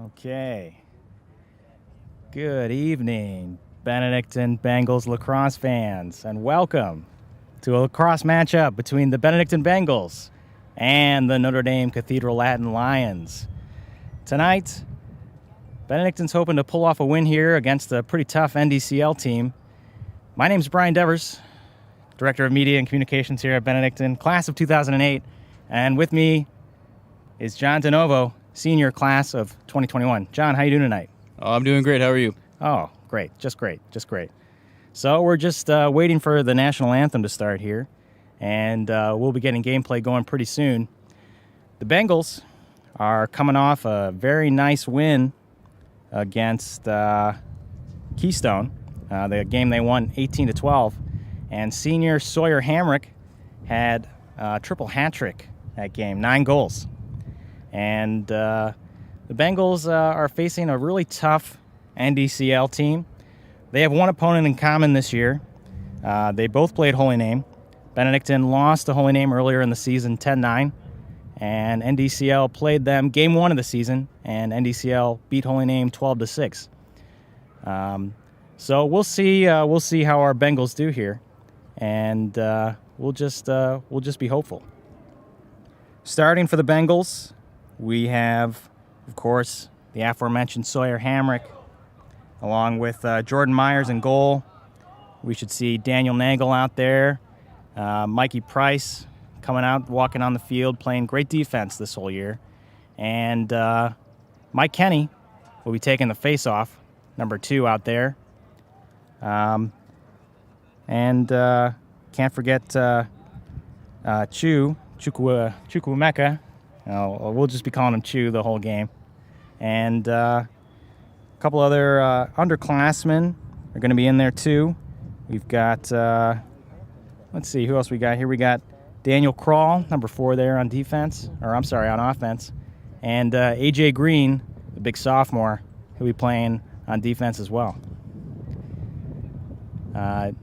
Okay. Good evening, Benedictine Bengals lacrosse fans, and welcome to a lacrosse matchup between the Benedictine Bengals and the Notre Dame Cathedral Latin Lions. Tonight, Benedictine's hoping to pull off a win here against a pretty tough NDCL team. My name's Brian Devers, Director of Media and Communications here at Benedictine, class of 2008, and with me is John DeNovo, senior class of 2021. John, how you doing tonight? Oh, I'm doing great. How are you? Oh, great. Just great. So we're just waiting for the national anthem to start here, and we'll be getting gameplay going pretty soon. The Bengals are coming off a very nice win against Keystone, the game they won 18-12, and senior Sawyer Hamrick had a triple hat trick that game, 9 goals. And the Bengals are facing a really tough NDCL team. They have one opponent in common this year. They both played Holy Name. Benedictine lost to Holy Name earlier in the season, 10-9. And NDCL played them game 1 of the season, and NDCL beat Holy Name 12-6. So we'll see how our Bengals do here, and we'll just be hopeful. Starting for the Bengals, we have, of course, the aforementioned Sawyer Hamrick, along with Jordan Myers in goal. We should see Daniel Nagel out there, Mikey Price coming out, walking on the field, playing great defense this whole year. And Mike Kenny will be taking the face-off, number 2 out there. And can't forget Chukwuemeka. We'll just be calling him Chew the whole game. And a couple other underclassmen are going to be in there too. We've got, let's see, who else we got here? We got Daniel Kroll, number 4 there on defense, on offense. And AJ Green, the big sophomore, who'll be playing on defense as well. About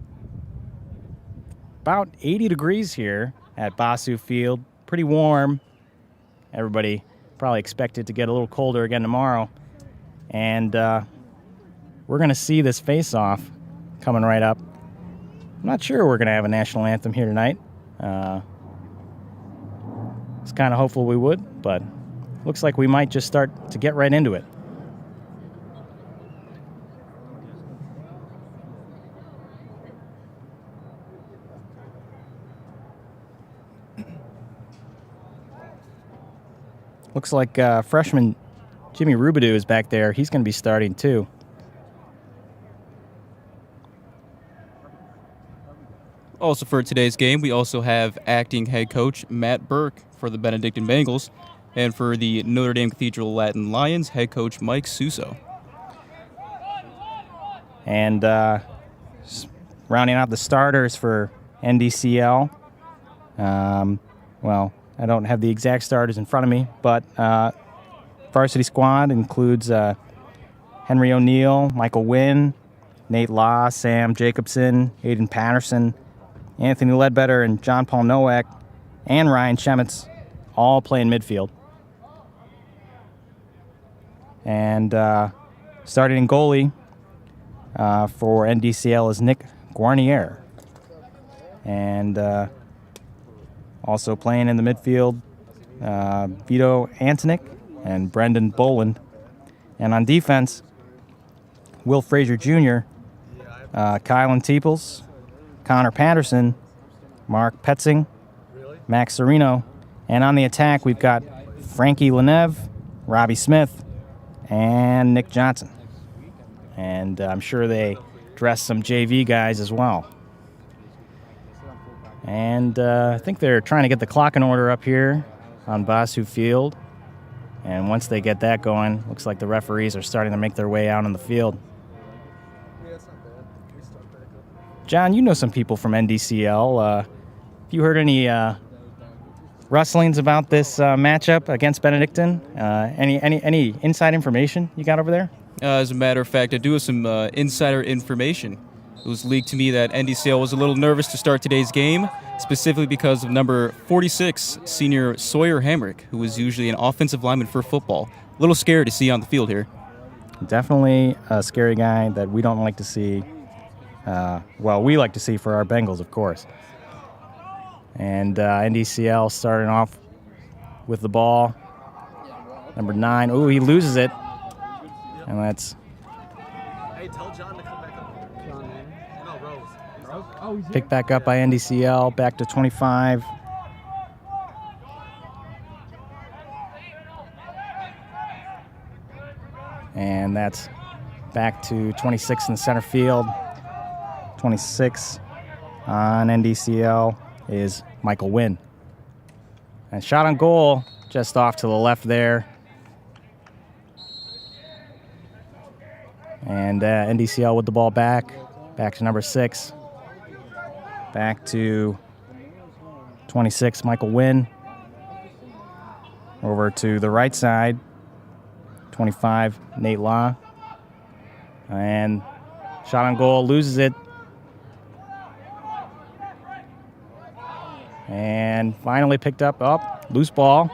80 degrees here at Bossu Field. Pretty warm. Everybody probably expected to get a little colder again tomorrow. And we're going to see this face-off coming right up. I'm not sure we're going to have a national anthem here tonight. I was kind of hopeful we would, but looks like we might just start to get right into it. Looks like freshman Jimmy Rubidou is back there. He's going to be starting too. Also for today's game, we also have acting head coach Matt Burke for the Benedictine Bengals, and for the Notre Dame Cathedral Latin Lions, head coach Mike Suso. And rounding out the starters for NDCL, I don't have the exact starters in front of me, but varsity squad includes Henry O'Neill, Michael Nguyen, Nate Law, Sam Jacobson, Aiden Patterson, Anthony Ledbetter, and John Paul Nowak, and Ryan Shemitz all play in midfield. And starting in goalie for NDCL is Nick Guarnier. And also playing in the midfield, Vito Antonik and Brendan Boland. And on defense, Will Frazier Jr., Kylan Teeples, Connor Patterson, Mark Petzing, Max Serino. And on the attack, we've got Frankie Lenev, Robbie Smith, and Nick Johnson. And I'm sure they dress some JV guys as well. And I think they're trying to get the clock in order up here on Bossu Field. And once they get that going, looks like the referees are starting to make their way out on the field. John, you know some people from NDCL. Have you heard any rustlings about this matchup against Benedictine? Any inside information you got over there? As a matter of fact, I do have some insider information. It was leaked to me that NDCL was a little nervous to start today's game, specifically because of number 46, senior Sawyer Hamrick, who was usually an offensive lineman for football. A little scary to see on the field here. Definitely a scary guy that we don't like to see. We like to see for our Bengals, of course. And NDCL starting off with the ball. Number 9. Oh, he loses it. And that's picked back up by NDCL, back to 25. And that's back to 26 in the center field. 26 on NDCL is Michael Nguyen. And shot on goal just off to the left there. And NDCL with the ball back to number 6. Back to 26, Michael Nguyen. Over to the right side, 25, Nate Law. And shot on goal, loses it. And finally picked up, loose ball.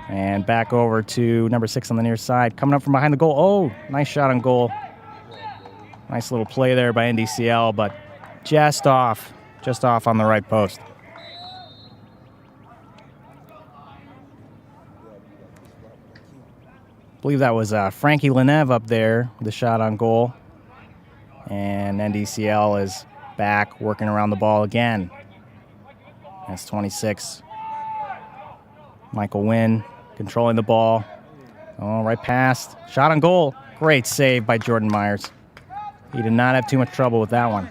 And back over to number 6 on the near side. Coming up from behind the goal. Oh, nice shot on goal. Nice little play there by NDCL, but just off on the right post. I believe that was Frankie Lenev up there with the shot on goal. And NDCL is back working around the ball again. That's 26. Michael Nguyen controlling the ball. Oh, right past. Shot on goal. Great save by Jordan Myers. He did not have too much trouble with that one.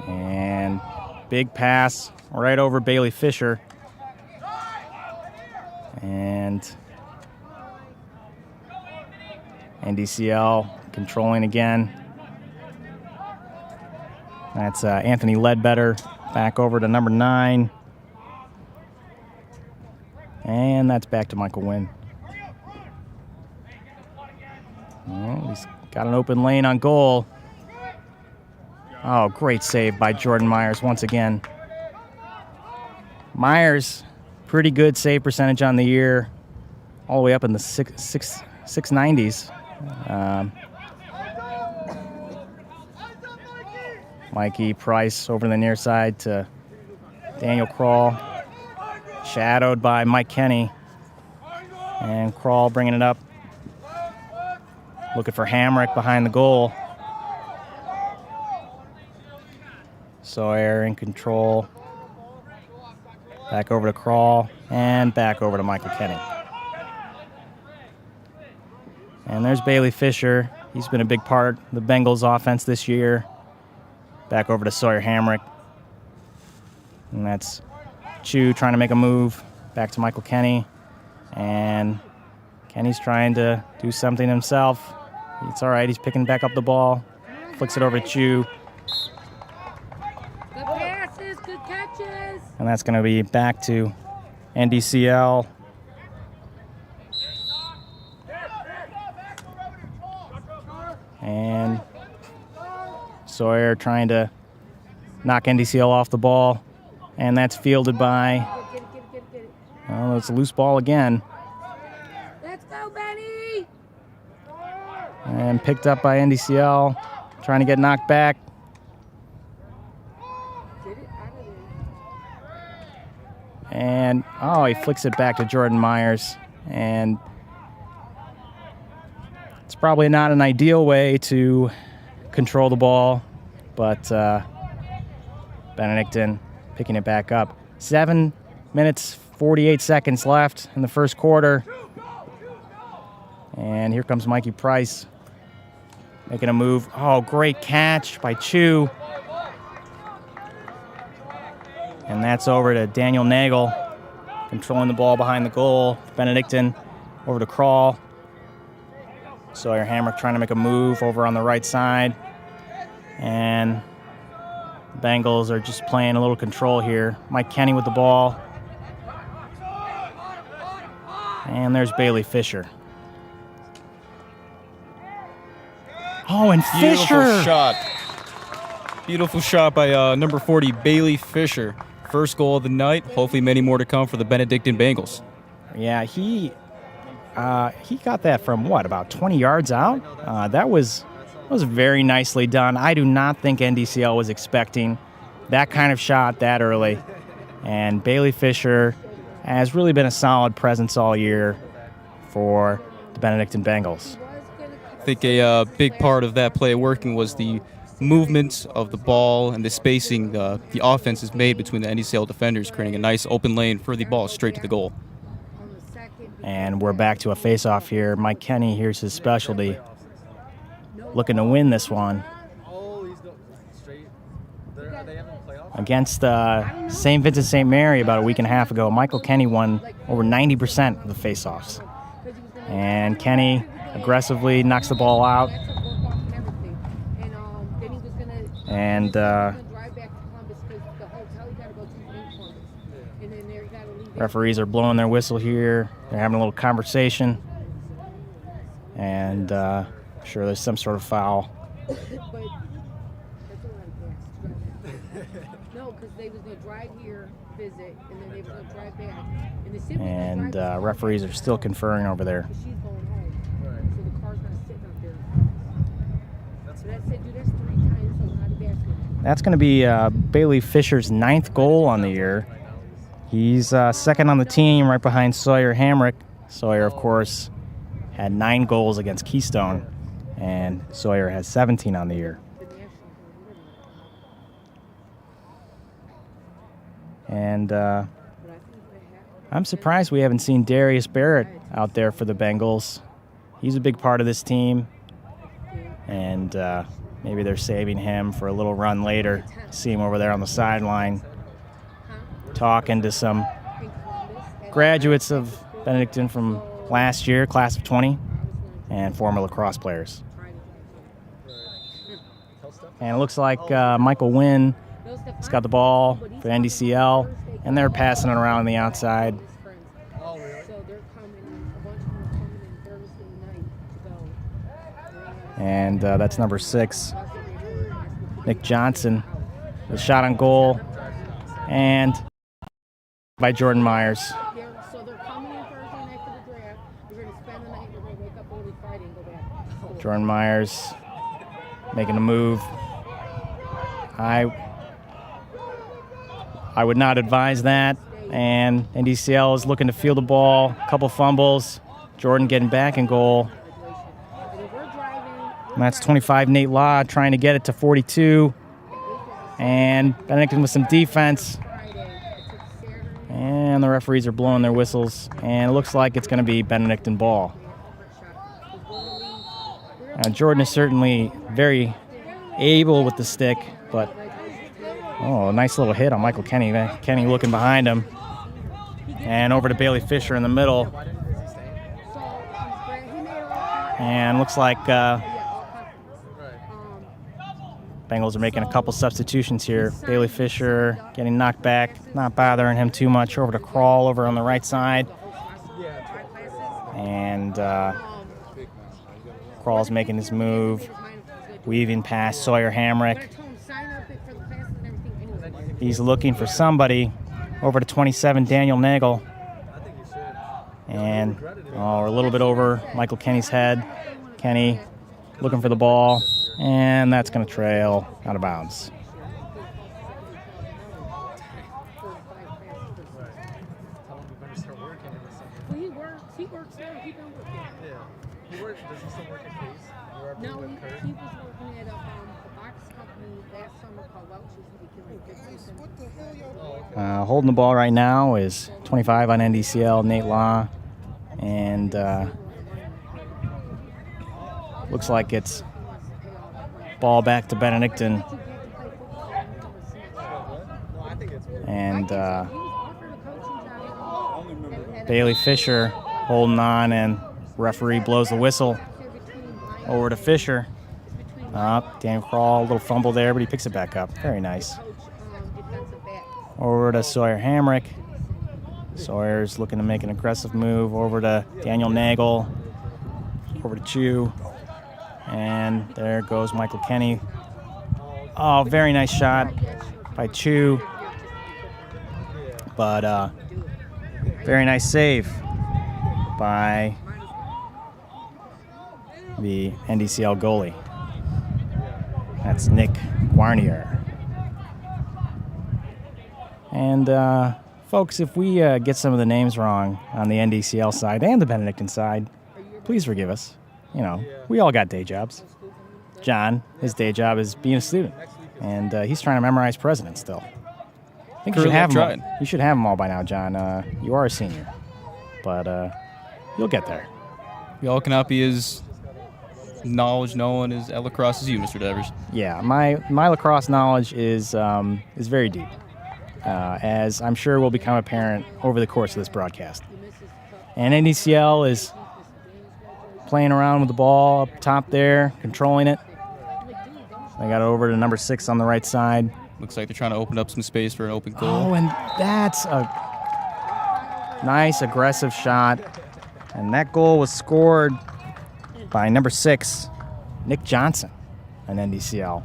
And big pass right over Bailey Fisher. And NDCL controlling again. That's Anthony Ledbetter back over to number 9. And that's back to Michael Nguyen. Oh, he's got an open lane on goal. Oh, great save by Jordan Myers once again. Myers, pretty good save percentage on the year, all the way up in the 690s. Mikey Price over the near side to Daniel Kroll, shadowed by Mike Kenny. And Kroll bringing it up, looking for Hamrick behind the goal. Sawyer in control. Back over to Kroll, and back over to Michael Kenny. And there's Bailey Fisher. He's been a big part of the Bengals offense this year. Back over to Sawyer Hamrick. And that's Chu trying to make a move. Back to Michael Kenny. And Kenny's trying to do something himself. It's all right. He's picking back up the ball. Flicks it over to Chu. Good passes, good catches. And that's going to be back to NDCL. And Sawyer trying to knock NDCL off the ball. And that's fielded by, oh, it's a loose ball again. Let's go, Benny. And picked up by NDCL. Trying to get knocked back. And, oh, he flicks it back to Jordan Myers. And it's probably not an ideal way to control the ball, but Benedictine picking it back up. 7 minutes, 48 seconds left in the first quarter. And here comes Mikey Price making a move. Oh, great catch by Chu. And that's over to Daniel Nagel, controlling the ball behind the goal. Benedictine over to Kroll. Sawyer Hamrick trying to make a move over on the right side. And the Bengals are just playing a little control here. Mike Kenny with the ball. And there's Bailey Fisher. Oh, and Fisher. Beautiful shot by number 40, Bailey Fisher. First goal of the night. Hopefully many more to come for the Benedictine Bengals. Yeah, he got that from, what, about 20 yards out? That was very nicely done. I do not think NDCL was expecting that kind of shot that early. And Bailey Fisher has really been a solid presence all year for the Benedictine Bengals. I think a big part of that play working was the movement of the ball and the spacing the offense has made between the NDCL defenders, creating a nice open lane for the ball straight to the goal. And we're back to a face-off here. Mike Kenny, here's his specialty. Looking to win this one. Against St. Vincent St. Mary about a week and a half ago, Michael Kenny won over 90% of the face-offs. And Kenny aggressively knocks the ball out. And referees are blowing their whistle here. They're having a little conversation. And sure there's some sort of foul. And referees are still conferring over there. That's going to be Bailey Fisher's 9th goal on the year. He's second on the team, right behind Sawyer Hamrick. Sawyer, of course, had 9 goals against Keystone, and Sawyer has 17 on the year. And I'm surprised we haven't seen Darius Barrett out there for the Bengals. He's a big part of this team, and maybe they're saving him for a little run later. See him over there on the sideline talking to some graduates of Benedictine from last year, class of 20, and former lacrosse players. And it looks like Michael Nguyen has got the ball for NDCL, and they're passing it around on the outside. And that's number 6, Nick Johnson. The shot on goal, and by Jordan Myers. Jordan Myers making a move. I would not advise that. And NDCL is looking to field the ball. A couple fumbles. Jordan getting back in goal. And that's 25, Nate Law trying to get it to 42. And Benedictine with some defense. And the referees are blowing their whistles. And it looks like it's going to be Benedictine ball. Jordan is certainly very able with the stick, but a nice little hit on Michael Kenny. Kenny looking behind him. And over to Bailey Fisher in the middle. And looks like Bengals are making a couple substitutions here. Bailey Fisher getting knocked back, not bothering him too much. Over to Crawl over on the right side. And Crawl's making his move, weaving past Sawyer Hamrick. He's looking for somebody. Over to 27, Daniel Nagel. And we're a little bit over Michael Kenny's head. Kenny looking for the ball. And that's going to trail out of bounds. He works there. He been working. Yeah. Does he still work at Case? No, he was working at a box company last summer called Welch's. Holding the ball right now is 25 on NDCL, Nate Law. And looks like it's ball back to Benedictine. And Bailey Fisher holding on, and referee blows the whistle. Over to Fisher. Dan Crawl, a little fumble there, but he picks it back up. Very nice. Over to Sawyer Hamrick. Sawyer's looking to make an aggressive move. Over to Daniel Nagel. Over to Chu. And there goes Michael Kenny. Oh, very nice shot by Chu. But very nice save by the NDCL goalie. That's Nick Guarnier. And folks, if we get some of the names wrong on the NDCL side and the Benedictine side, please forgive us. You know, we all got day jobs. John, his day job is being a student, and he's trying to memorize presidents still. I think you should have them all. You should have them all by now, John. You are a senior, but you'll get there. We all cannot be as knowledge knowing as at Lacrosse as you, Mr. Devers. Yeah, my lacrosse knowledge is very deep, as I'm sure will become apparent over the course of this broadcast. And NDCL is playing around with the ball up top there, controlling it. They got it over to number 6 on the right side. Looks like they're trying to open up some space for an open goal. Oh, and that's a nice aggressive shot. And that goal was scored by number 6, Nick Johnson, an NDCL.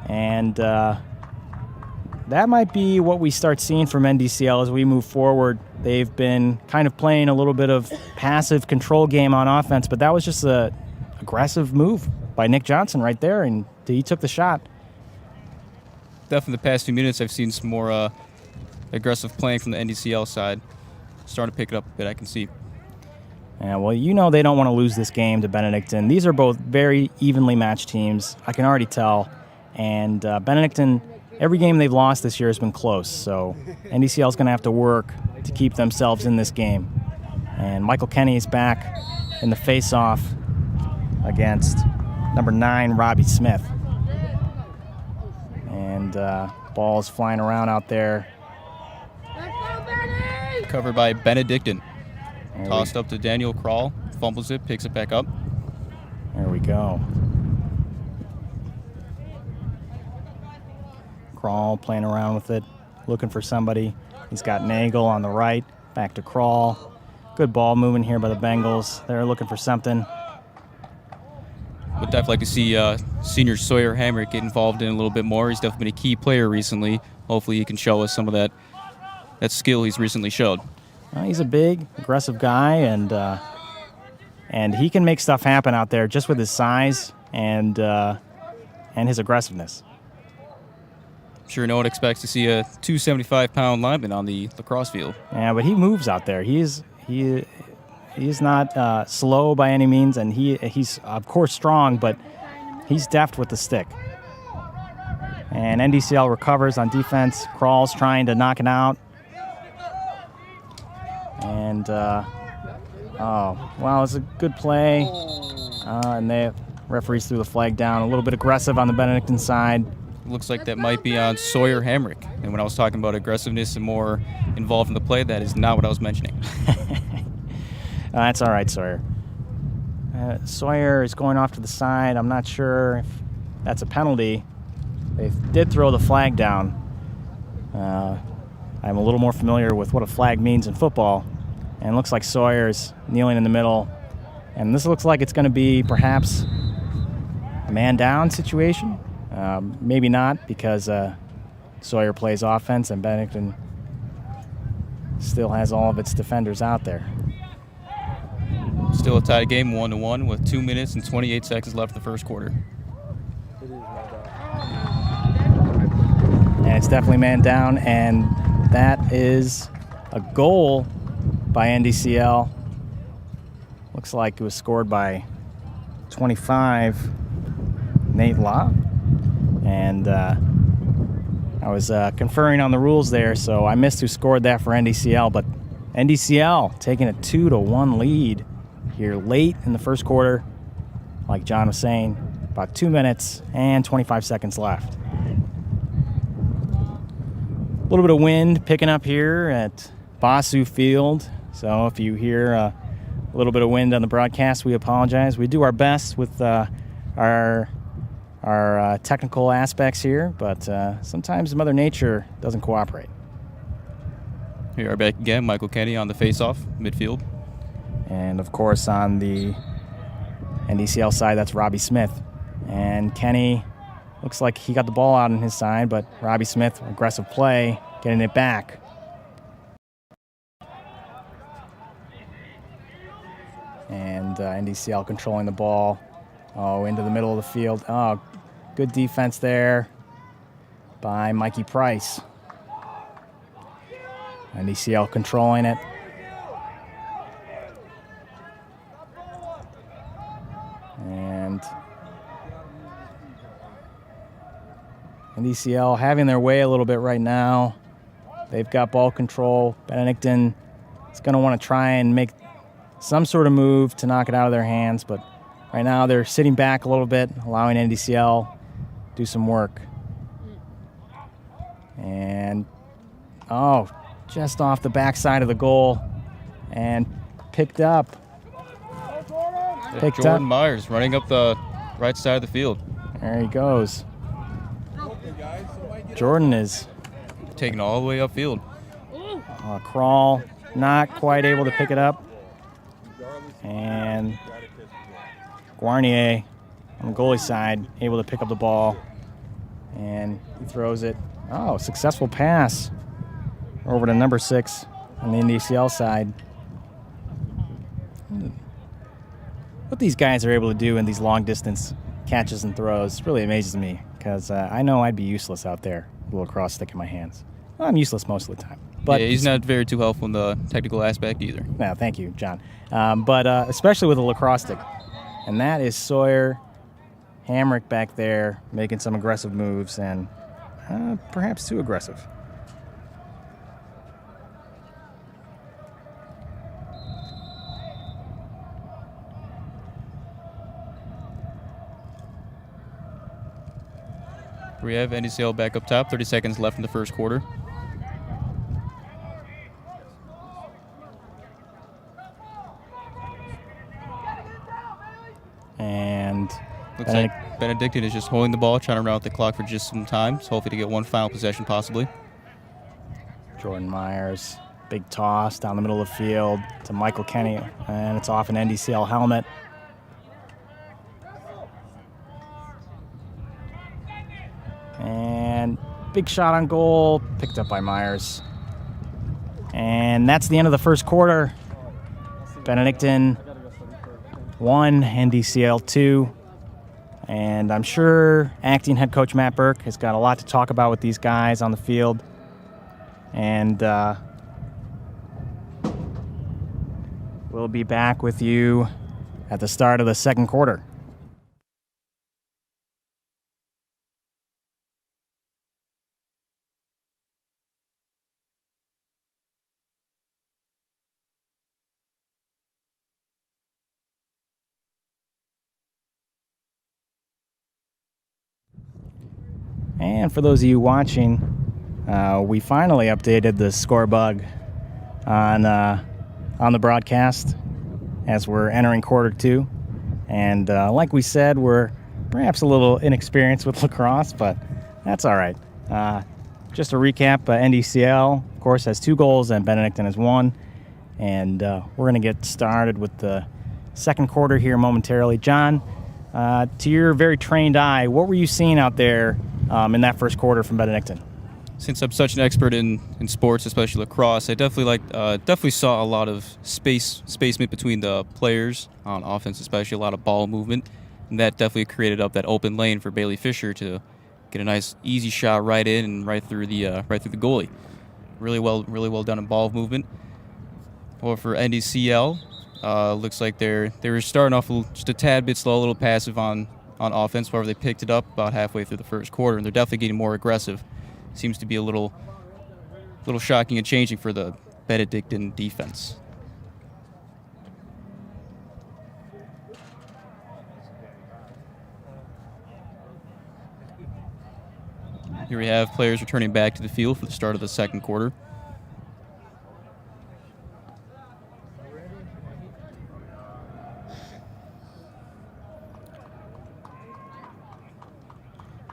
And that might be what we start seeing from NDCL as we move forward. They've been kind of playing a little bit of passive control game on offense, but that was just an aggressive move by Nick Johnson right there, and he took the shot. Definitely the past few minutes I've seen some more aggressive playing from the NDCL side. Starting to pick it up a bit, I can see. Yeah, well, you know they don't want to lose this game to Benedictine. These are both very evenly matched teams. I can already tell. And Benedictine, every game they've lost this year has been close. So NDCL is going to have to work to keep themselves in this game. And Michael Kenny is back in the face-off against number 9, Robbie Smith. And ball's flying around out there. Covered by Benedictine. Tossed up to Daniel Kroll. Fumbles it, picks it back up. There we go. Kroll playing around with it, looking for somebody. He's got Nagel on the right, back to Kroll. Good ball moving here by the Bengals. They're looking for something. Would definitely like to see senior Sawyer Hamrick get involved in a little bit more. He's definitely been a key player recently. Hopefully he can show us some of that skill he's recently showed. He's a big, aggressive guy, and he can make stuff happen out there just with his size and his aggressiveness. I'm sure no one expects to see a 275-pound lineman on the lacrosse field. Yeah, but he moves out there. He's not slow by any means, and he's of course strong, but he's deft with the stick. And NDCL recovers on defense. Kroll's trying to knock it out. And, it's a good play. And the referees threw the flag down. A little bit aggressive on the Benedictine side. Looks like that might be on Sawyer Hamrick. And when I was talking about aggressiveness and more involved in the play, that is not what I was mentioning. That's all right, Sawyer. Sawyer is going off to the side. I'm not sure if that's a penalty. They did throw the flag down. I'm a little more familiar with what a flag means in football. And it looks like Sawyer's kneeling in the middle. And this looks like it's going to be perhaps a man-down situation. Maybe not, because Sawyer plays offense and Benedictine still has all of its defenders out there. Still a tied game, 1-1, with 2 minutes and 28 seconds left in the first quarter. And it's definitely man down, and that is a goal by NDCL. Looks like it was scored by 25, Nate Law. And I was conferring on the rules there, so I missed who scored that for NDCL. But NDCL taking a 2-1 lead here late in the first quarter. Like John was saying, about 2 minutes and 25 seconds left. A little bit of wind picking up here at Bossu Field. So if you hear a little bit of wind on the broadcast, we apologize. We do our best with our technical aspects here, but sometimes Mother Nature doesn't cooperate. Here we are back again. Michael Kenny on the face-off, midfield. And, of course, on the NDCL side, that's Robbie Smith. And Kenny looks like he got the ball out on his side, but Robbie Smith, aggressive play, getting it back. And NDCL controlling the ball. Oh, into the middle of the field. Oh, good defense there by Mikey Price. NDCL controlling it. And NDCL having their way a little bit right now. They've got ball control. Benedictine is going to want to try and make some sort of move to knock it out of their hands, but right now they're sitting back a little bit, allowing NDCL to do some work. And, oh, just off the backside of the goal and picked up. Jordan Myers running up the right side of the field. There he goes. Jordan is taking all the way upfield. Crawl, not quite able to pick it up. And Guarnier on the goalie side, able to pick up the ball. And he throws it. Oh, successful pass over to number 6 on the NDCL side. What these guys are able to do in these long-distance catches and throws really amazes me, because I know I'd be useless out there with a lacrosse stick in my hands. Well, I'm useless most of the time. But yeah, he's not very too helpful in the technical aspect either. No, thank you, John. But especially with a lacrosse stick. And that is Sawyer Hamrick back there making some aggressive moves, and perhaps too aggressive. We have NDCL back up top, 30 seconds left in the first quarter. And looks like Benedictine is just holding the ball, trying to round out the clock for just some time, so hopefully to get one final possession possibly. Jordan Myers, big toss down the middle of the field to Michael Kenny, and it's off an NDCL helmet. And big shot on goal, picked up by Myers. And that's the end of the first quarter. Benedictine 1, NDCL 2. And I'm sure acting head coach Matt Burke has got a lot to talk about with these guys on the field. And we'll be back with you at the start of the second quarter. And for those of you watching, we finally updated the score bug on the broadcast as we're entering quarter 2. And like we said, we're perhaps a little inexperienced with lacrosse, but that's all right. Just to recap, NDCL, of course, has 2 goals and Benedictine has 1. And we're going to get started with the second quarter here momentarily. John, to your very trained eye, what were you seeing out there in that first quarter from Benedictine? Since I'm such an expert in sports, especially lacrosse, I definitely saw a lot of spacement between the players on offense, especially a lot of ball movement, and that definitely created up that open lane for Bailey Fisher to get a nice easy shot right in and right through the goalie. Really well done in ball movement. Or for NDCL, looks like they were starting off just a tad bit slow, a little passive on offense. However, they picked it up about halfway through the first quarter, and they're definitely getting more aggressive. Seems to be a little shocking and changing for the Benedictine defense. Here we have players returning back to the field for the start of the second quarter.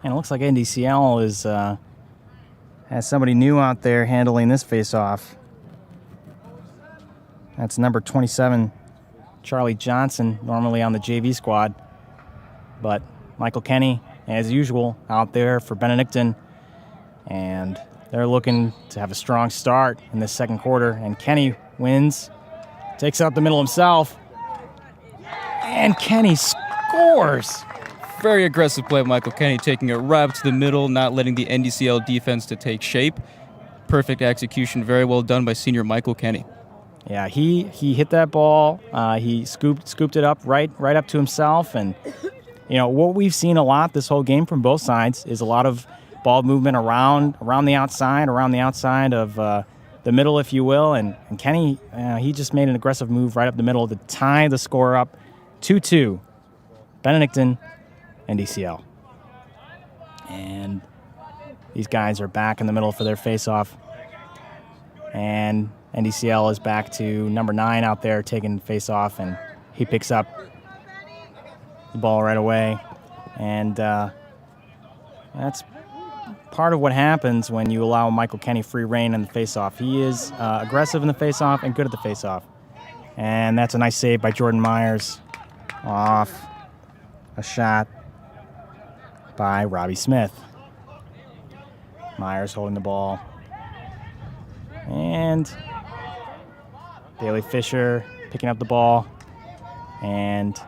And it looks like NDCL has somebody new out there handling this face-off. That's number 27, Charlie Johnson, normally on the JV squad. But Michael Kenny, as usual, out there for Benedictine. And they're looking to have a strong start in this second quarter. And Kenny wins, takes out the middle himself. And Kenny scores. Very aggressive play, Michael Kenny, taking it right up to the middle, not letting the NDCL defense to take shape. Perfect execution, very well done by senior Michael Kenny. Yeah, he hit that ball. He scooped it up right up to himself. And, what we've seen a lot this whole game from both sides is a lot of ball movement around the outside of the middle, if you will. And Kenny, he just made an aggressive move right up the middle to tie the score up 2-2. Benedictine, NDCL. And these guys are back in the middle for their face-off. And NDCL is back to number 9 out there taking face-off, and he picks up the ball right away. And that's part of what happens when you allow Michael Kenny free reign in the face-off. He is aggressive in the face-off and good at the face-off. And that's a nice save by Jordan Myers off a shot by Robbie Smith. Myers holding the ball. And Bailey Fisher picking up the ball. And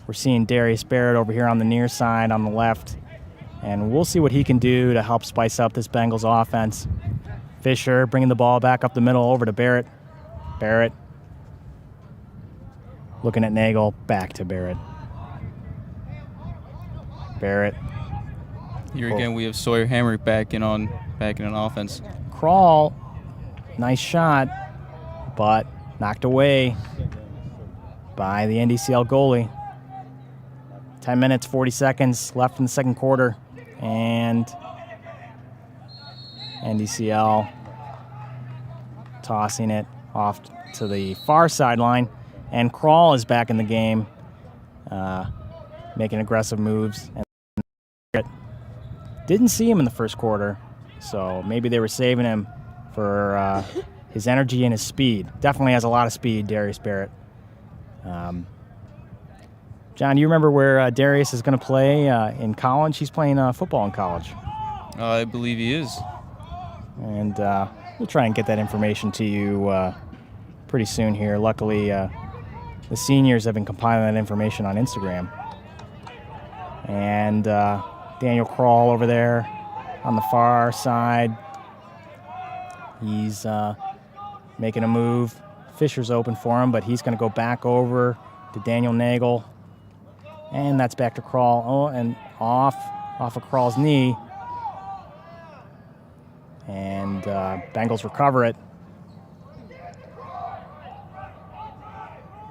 we're seeing Darius Barrett over here on the near side on the left. And we'll see what he can do to help spice up this Bengals offense. Fisher bringing the ball back up the middle over to Barrett. Barrett looking at Nagel, back to Barrett. Barrett. Here again, we have Sawyer Hamrick back in on offense. Crawl, nice shot, but knocked away by the NDCL goalie. 10 minutes, 40 seconds left in the second quarter, and NDCL tossing it off to the far sideline, and Crawl is back in the game, making aggressive moves. And didn't see him in the first quarter, so maybe they were saving him for his energy and his speed. Definitely has a lot of speed, Darius Barrett. John, do you remember where Darius is going to play in college? He's playing football in college. I believe he is. And we'll try and get that information to you pretty soon here. Luckily, the seniors have been compiling that information on Instagram. And Daniel Crawl over there on the far side. He's making a move. Fisher's open for him, but he's going to go back over to Daniel Nagel. And that's back to Crawl. Oh, and off of Crawl's knee. And Bengals recover it.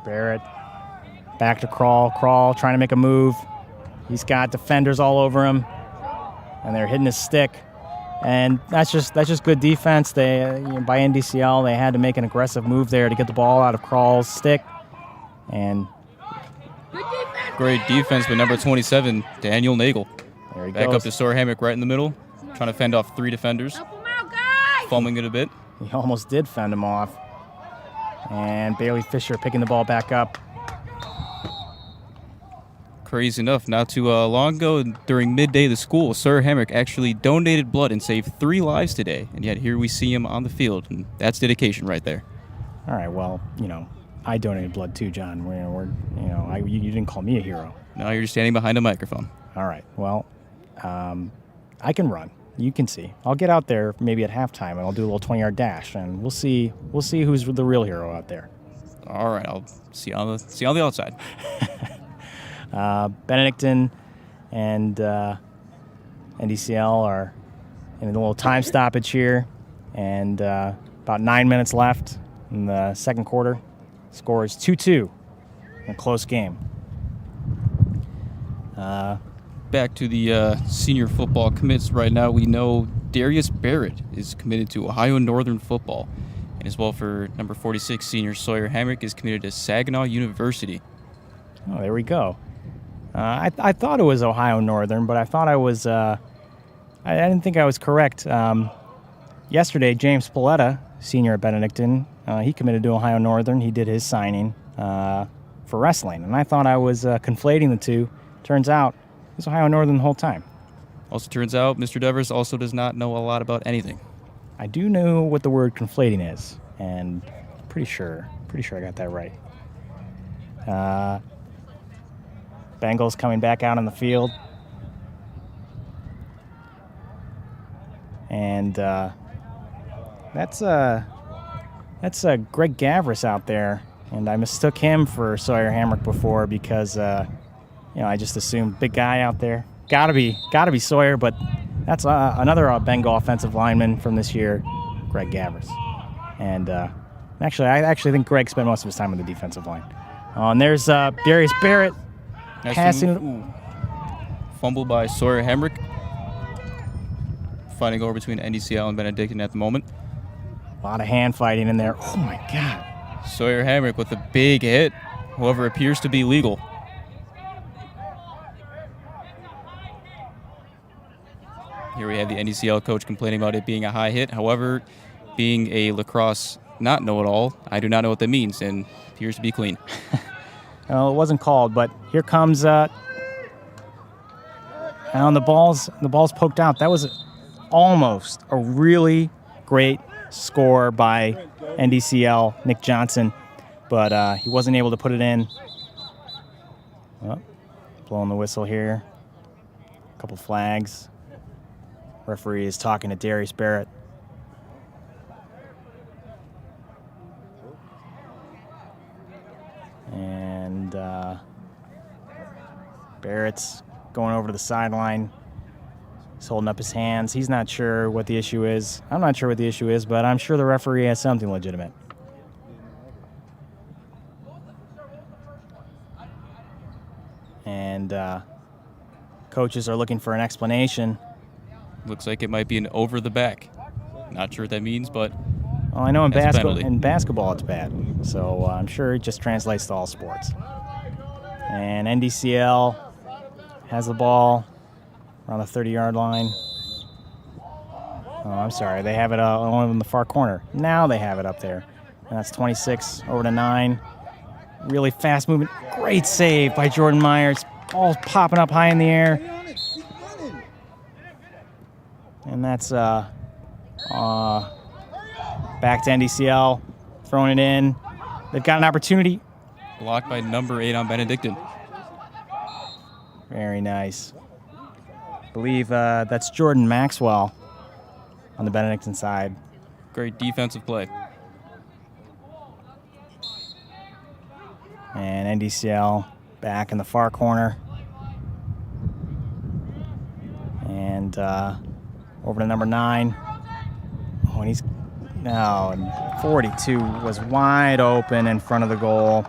Barrett back to Crawl. Crawl trying to make a move. He's got defenders all over him, and they're hitting his stick. And that's just good defense. They by NDCL, they had to make an aggressive move there to get the ball out of Crawl's stick. And great defense by number 27, Daniel Nagel. there he Back goes. up to Sawyer Hamrick right in the middle, trying to fend off 3 defenders. Fumbling it a bit. He almost did fend him off. And Bailey Fisher picking the ball back up. Crazy enough, not too long ago during midday of the school, Sawyer Hamrick actually donated blood and saved 3 lives today. And yet here we see him on the field, and that's dedication right there. All right, well, I donated blood too, John. You didn't call me a hero. Now you're just standing behind a microphone. All right, well, I can run. You can see. I'll get out there maybe at halftime, and I'll do a little 20-yard dash, and we'll see who's the real hero out there. All right, I'll see you on the outside. Benedictine and NDCL are in a little time stoppage here, and about 9 minutes left in the second quarter. Score is 2-2 in a close game. Back to the senior football commits right now. We know Darius Barrett is committed to Ohio Northern football, and as well for number 46 senior Sawyer Hamrick is committed to Saginaw University. Oh, there we go. I thought it was Ohio Northern, but I thought I was. I didn't think I was correct. Yesterday, James Paletta, senior at Benedictine, he committed to Ohio Northern. He did his signing for wrestling. And I thought I was conflating the two. Turns out it was Ohio Northern the whole time. Also turns out Mr. Devers also does not know a lot about anything. I do know what the word conflating is, and pretty sure I got that right. Bengals coming back out on the field. And that's Greg Gavris out there, and I mistook him for Sawyer Hamrick before because I just assumed big guy out there. Gotta be Sawyer, but that's another Bengal offensive lineman from this year, Greg Gavris. And I actually think Greg spent most of his time on the defensive line. And there's Darius Barrett passing. Fumble by Sawyer Hamrick. Fighting over between NDCL and Benedictine at the moment. A lot of hand fighting in there. Oh my God. Sawyer Hamrick with a big hit, however appears to be legal. Here we have the NDCL coach complaining about it being a high hit. However, being a lacrosse not know-it-all, I do not know what that means, and appears to be clean. Well, it wasn't called, but here comes and the ball's poked out. That was almost a really great score by NDCL, Nick Johnson, but he wasn't able to put it in. Well, blowing the whistle here. A couple flags. Referee is talking to Darius Barrett. And Barrett's going over to the sideline. He's holding up his hands. He's not sure what the issue is. I'm not sure what the issue is, but I'm sure the referee has something legitimate. And coaches are looking for an explanation. Looks like it might be an over the back. Not sure what that means, but well, I know in basketball it's bad, so I'm sure it just translates to all sports. And NDCL has the ball around the 30-yard line. Oh, I'm sorry. They have it only in the far corner. Now they have it up there. And that's 26 over to 9. Really fast movement. Great save by Jordan Myers. Ball's popping up high in the air. And that's back to NDCL, throwing it in. They've got an opportunity. Blocked by number 8 on Benedictine. Very nice. I believe that's Jordan Maxwell on the Benedictine side. Great defensive play. And NDCL back in the far corner. And over to number 9. Oh, and he's now, and 42 was wide open in front of the goal.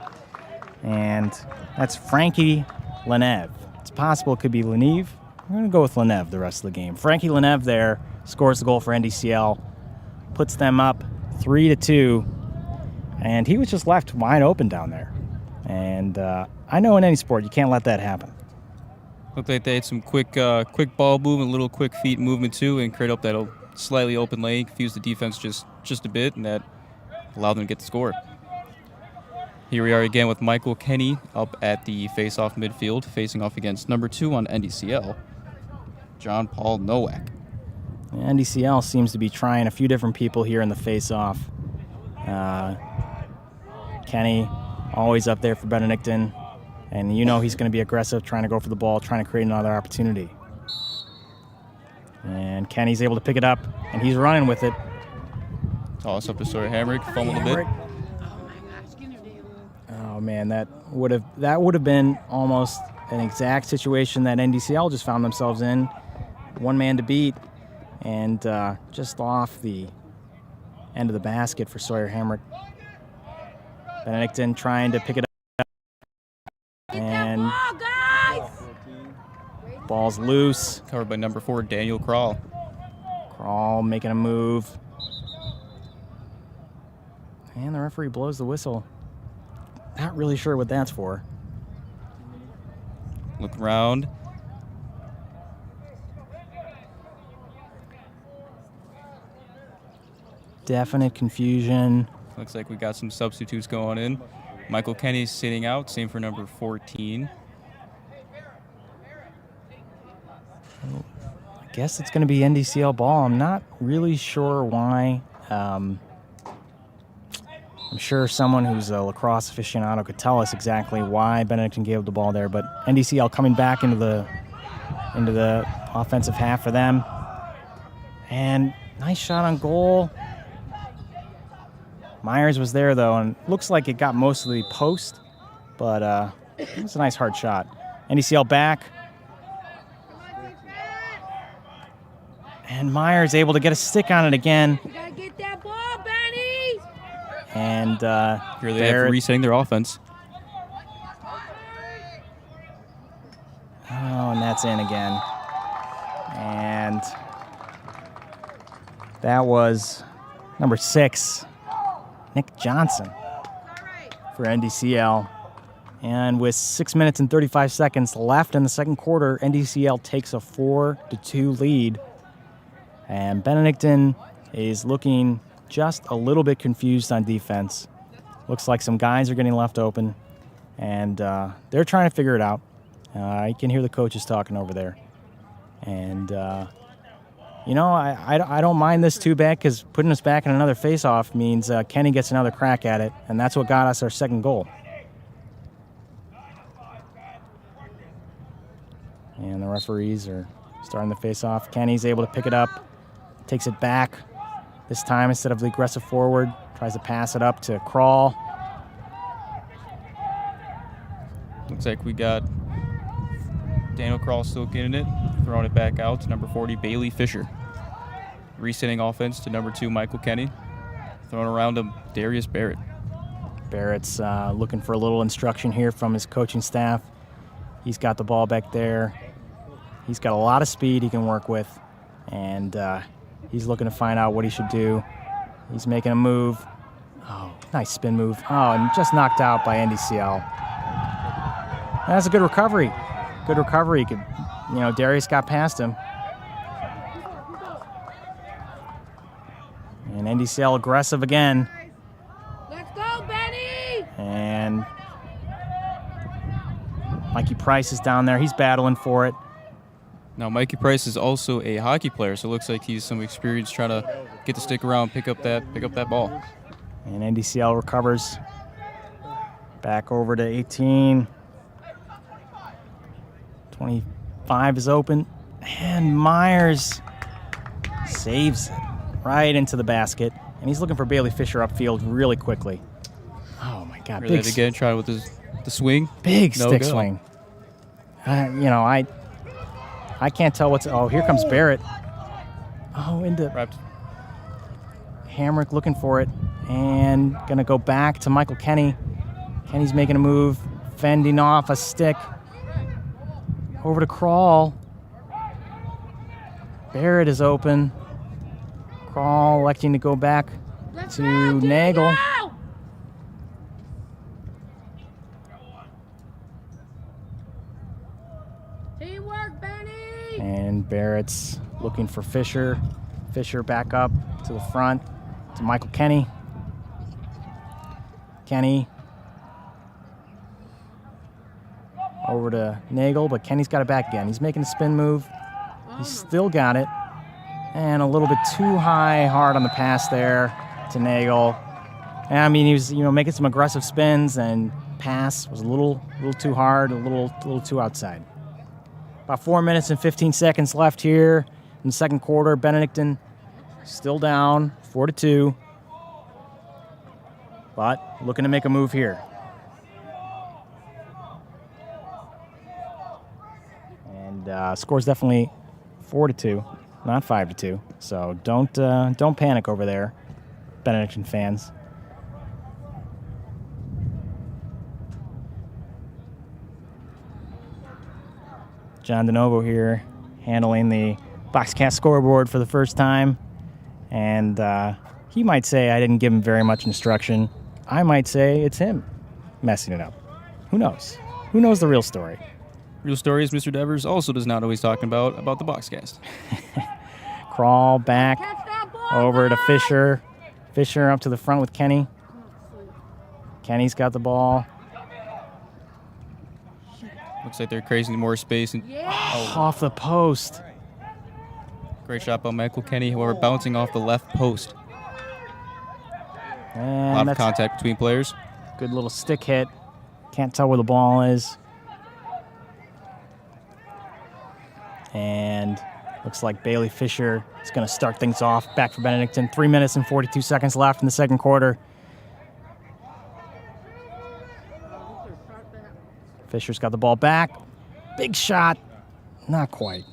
And that's Frankie Lenev. It's possible it could be Lenev. I'm going to go with Lenev the rest of the game. Frankie Lenev there scores the goal for NDCL, puts them up 3-2, and he was just left wide open down there. And I know in any sport you can't let that happen. Looked like they had some quick ball movement, little quick feet movement too, and create up that slightly open lane, confused the defense just a bit, and that allowed them to get the score. Here we are again with Michael Kenny up at the face-off midfield, facing off against number 2 on NDCL, John Paul Nowak. NDCL seems to be trying a few different people here in the face-off. Kenny always up there for Benedictine, and you know he's going to be aggressive, trying to go for the ball, trying to create another opportunity. And Kenny's able to pick it up, and he's running with it. Toss up to Sawyer Hamrick, fumbled a bit. Oh man, that would have been almost an exact situation that NDCL just found themselves in. One man to beat, and just off the end of the basket for Sawyer Hamrick. Benedictine trying to pick it up, and ball's loose. Covered by number 4, Daniel Krall. Krall making a move, and the referee blows the whistle. Not really sure what that's for. Look around. Definite confusion. Looks like we got some substitutes going in. Michael Kenny sitting out. Same for number 14. I guess it's going to be NDCL ball. I'm not really sure why. I'm sure someone who's a lacrosse aficionado could tell us exactly why Benedictine gave the ball there, but NDCL coming back into the offensive half for them. And nice shot on goal. Myers was there, though, and looks like it got most of the post, but it was a nice hard shot. NDCL back. And Myers able to get a stick on it again. You gotta get that ball, Benny! And here they have resetting their offense. Oh, and that's in again. And that was number 6, Nick Johnson for NDCL. And with 6 minutes and 35 seconds left in the second quarter, NDCL takes a 4-2 lead. And Benedictine is looking just a little bit confused on defense. Looks like some guys are getting left open, and they're trying to figure it out. I can hear the coaches talking over there. And, you know, I don't mind this too bad because putting us back in another face-off means Kenny gets another crack at it, and that's what got us our second goal. And the referees are starting the face-off. Kenny's able to pick it up, takes it back. This time, instead of the aggressive forward, tries to pass it up to Crawl. Looks like we got Daniel Crawl still getting it, throwing it back out to number 40, Bailey Fisher. Resetting offense to number 2, Michael Kenny. Throwing around him, Darius Barrett. Barrett's looking for a little instruction here from his coaching staff. He's got the ball back there. He's got a lot of speed he can work with, and he's looking to find out what he should do. He's making a move. Oh, nice spin move. Oh, and just knocked out by NDCL. That's a good recovery. Good recovery. Darius got past him. And NDCL aggressive again. Let's go, Benny! And Mikey Price is down there. He's battling for it. Now, Mikey Price is also a hockey player, so it looks like he's some experience trying to get the stick around, pick up that ball. And NDCL recovers back over to 18. 25 is open. And Myers saves it right into the basket. And he's looking for Bailey Fisher upfield really quickly. Oh, my God. Big again, try with the swing. Big No stick go. swing. I can't tell what's... Oh, here comes Barrett. Oh, into... Wrapped. Hamrick looking for it. And going to go back to Michael Kenny. Kenny's making a move, fending off a stick. Over to Crawl. Barrett is open. Crawl electing to go back to Nagel. Teamwork, Benny! And Barrett's looking for Fisher. Fisher back up to the front to Michael Kenny. Kenny over to Nagel, but Kenny's got it back again. He's making a spin move. He's still got it. And a little bit too hard on the pass there to Nagel. And I mean, he was making some aggressive spins, and pass was a little too hard, a little too outside. About 4 minutes and 15 seconds left here in the second quarter. Benedictine still down 4-2, but looking to make a move here. And score's definitely 4-2, not 5-2. So don't panic over there, Benedictine fans. John DeNovo here, handling the Boxcast scoreboard for the first time. And he might say I didn't give him very much instruction. I might say it's him messing it up. Who knows? Who knows the real story? Real story is Mr. Devers also does not always talk about the Boxcast. Crawl back Catch that ball, over to boy! Fisher. Fisher up to the front with Kenny. Kenny's got the ball. Looks like they're creating more space. And Off the post. great shot by Michael Kenny, however, bouncing off the left post. A And lot of that's contact between players. good little stick hit. Can't tell where the ball is. And looks like Bailey Fisher is going to start things off. Back for Benedictine. 3 minutes and 42 seconds left in the second quarter. Fisher's got the ball back. Big shot. Not quite.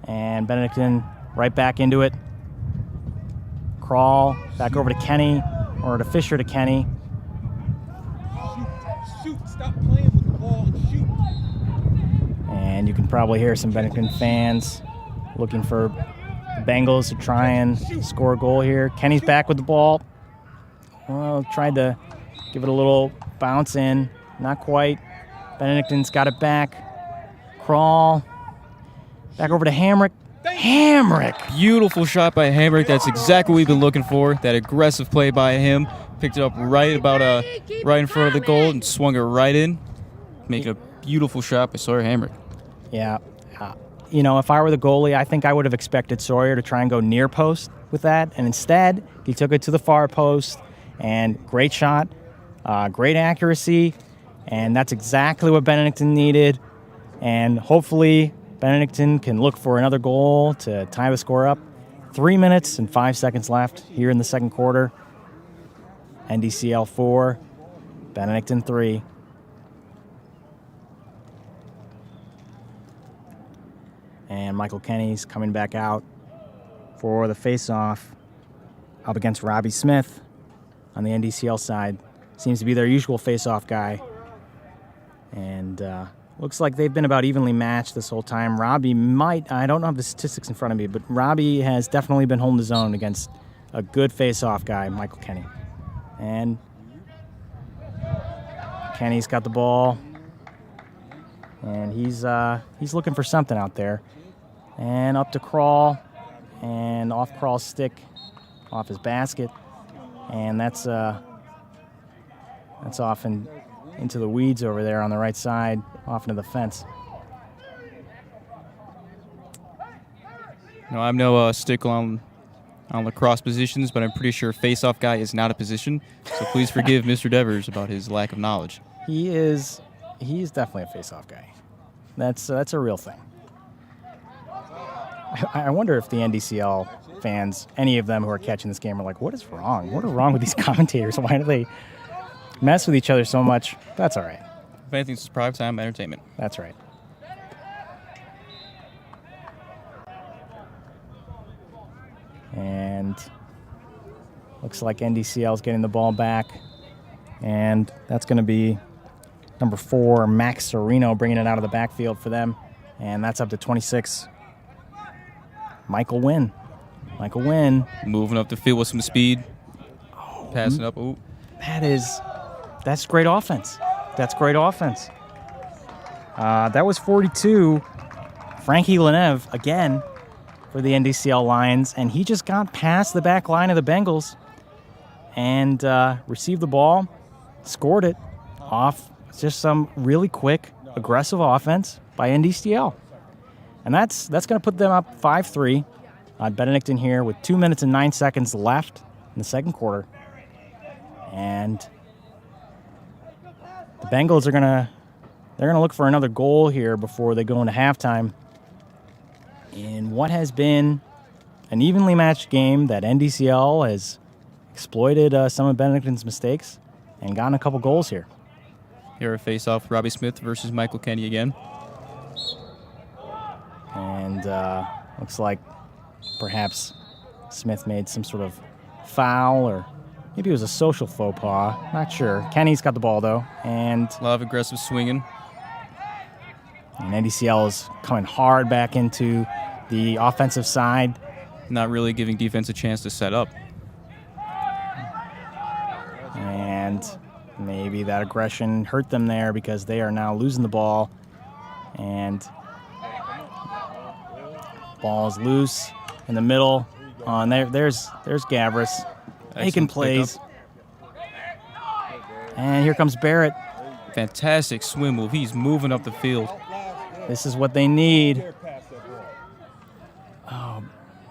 And Benedictine right back into it. Crawl back over to Kenny, or to Fisher to Kenny. Shoot, stop playing with the ball and shoot. And you can probably hear some Benedictine fans looking for the Bengals to try and score a goal here. Kenny's back with the ball. Well, tried to give it a little bounce in. Not quite. Benedictine's got it back. Crawl. Back over to Hamrick. Hamrick! Beautiful shot by Hamrick. That's exactly what we've been looking for. That aggressive play by him. Picked it up right in front of the goal and swung it right in. Making a beautiful shot by Sawyer Hamrick. Yeah. If I were the goalie, I think I would have expected Sawyer to try and go near post with that. And instead, he took it to the far post. And great shot. Great accuracy. And that's exactly what Benedictine needed. And hopefully Benedictine can look for another goal to tie the score up. 3 minutes and 5 seconds left here in the second quarter. NDCL 4, Benedictine 3. And Michael Kenny's coming back out for the face-off up against Robbie Smith on the NDCL side. Seems to be their usual face-off guy. And looks like they've been about evenly matched this whole time. Robbie might, I don't have the statistics in front of me, but Robbie has definitely been holding his own against a good face-off guy, Michael Kenny. And Kenny's got the ball. And he's looking for something out there. And up to Crawl. And off Crawl's stick, off his basket. And that's off into the weeds over there on the right side, off into the fence. No, I'm no stickler on lacrosse positions, but I'm pretty sure face-off guy is not a position. So please forgive Mr. Devers about his lack of knowledge. He's definitely a face-off guy. That's a real thing. I wonder if the NDCL fans, any of them who are catching this game, are like, what is wrong? What is wrong with these commentators? Why do they mess with each other so much? That's all right. If anything, it's prime time entertainment. That's right. And looks like NDCL is getting the ball back. And that's going to be number 4, Max Sereno, bringing it out of the backfield for them. And that's up to 26. Michael Nguyen. Michael Nguyen. Moving up the field with some speed. Passing up. Ooh. That's great offense. That's great offense. That was 42. Frankie Lenev again for the NDCL Lions, and he just got past the back line of the Bengals and received the ball, scored it off just some really quick, aggressive offense by NDCL. And that's going to put them up 5-3 on Benedictine here with 2 minutes and 9 seconds left in the second quarter. And the Bengals are they're gonna look for another goal here before they go into halftime in what has been an evenly matched game that NDCL has exploited some of Benedictine's mistakes and gotten a couple goals here. Here a face-off, Robbie Smith versus Michael Kenny again. And looks like perhaps Smith made some sort of foul, or maybe it was a social faux pas. Not sure. Kenny's got the ball, though. And A lot of aggressive swinging. NDCL is coming hard back into the offensive side. Not really giving defense a chance to set up. And maybe that aggression hurt them there because they are now losing the ball. And ball is loose in the middle. on there's Gavris making Excellent plays. pickup. And here comes Barrett. Fantastic swim move. He's moving up the field. This is what they need.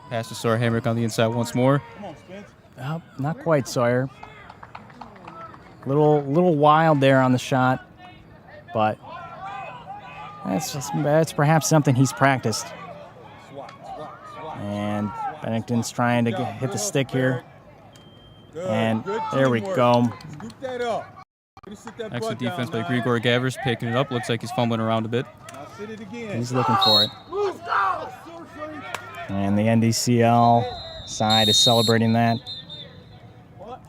Pass to Sawyer Hamrick on the inside once more. Oh, not quite, Sawyer. Little wild there on the shot, but that's perhaps something he's practiced. And Benedictine's trying to hit the stick here. And there we go. Excellent defense by Grigor Gavris, picking it up. Looks like he's fumbling around a bit. He's looking for it. And the NDCL side is celebrating that.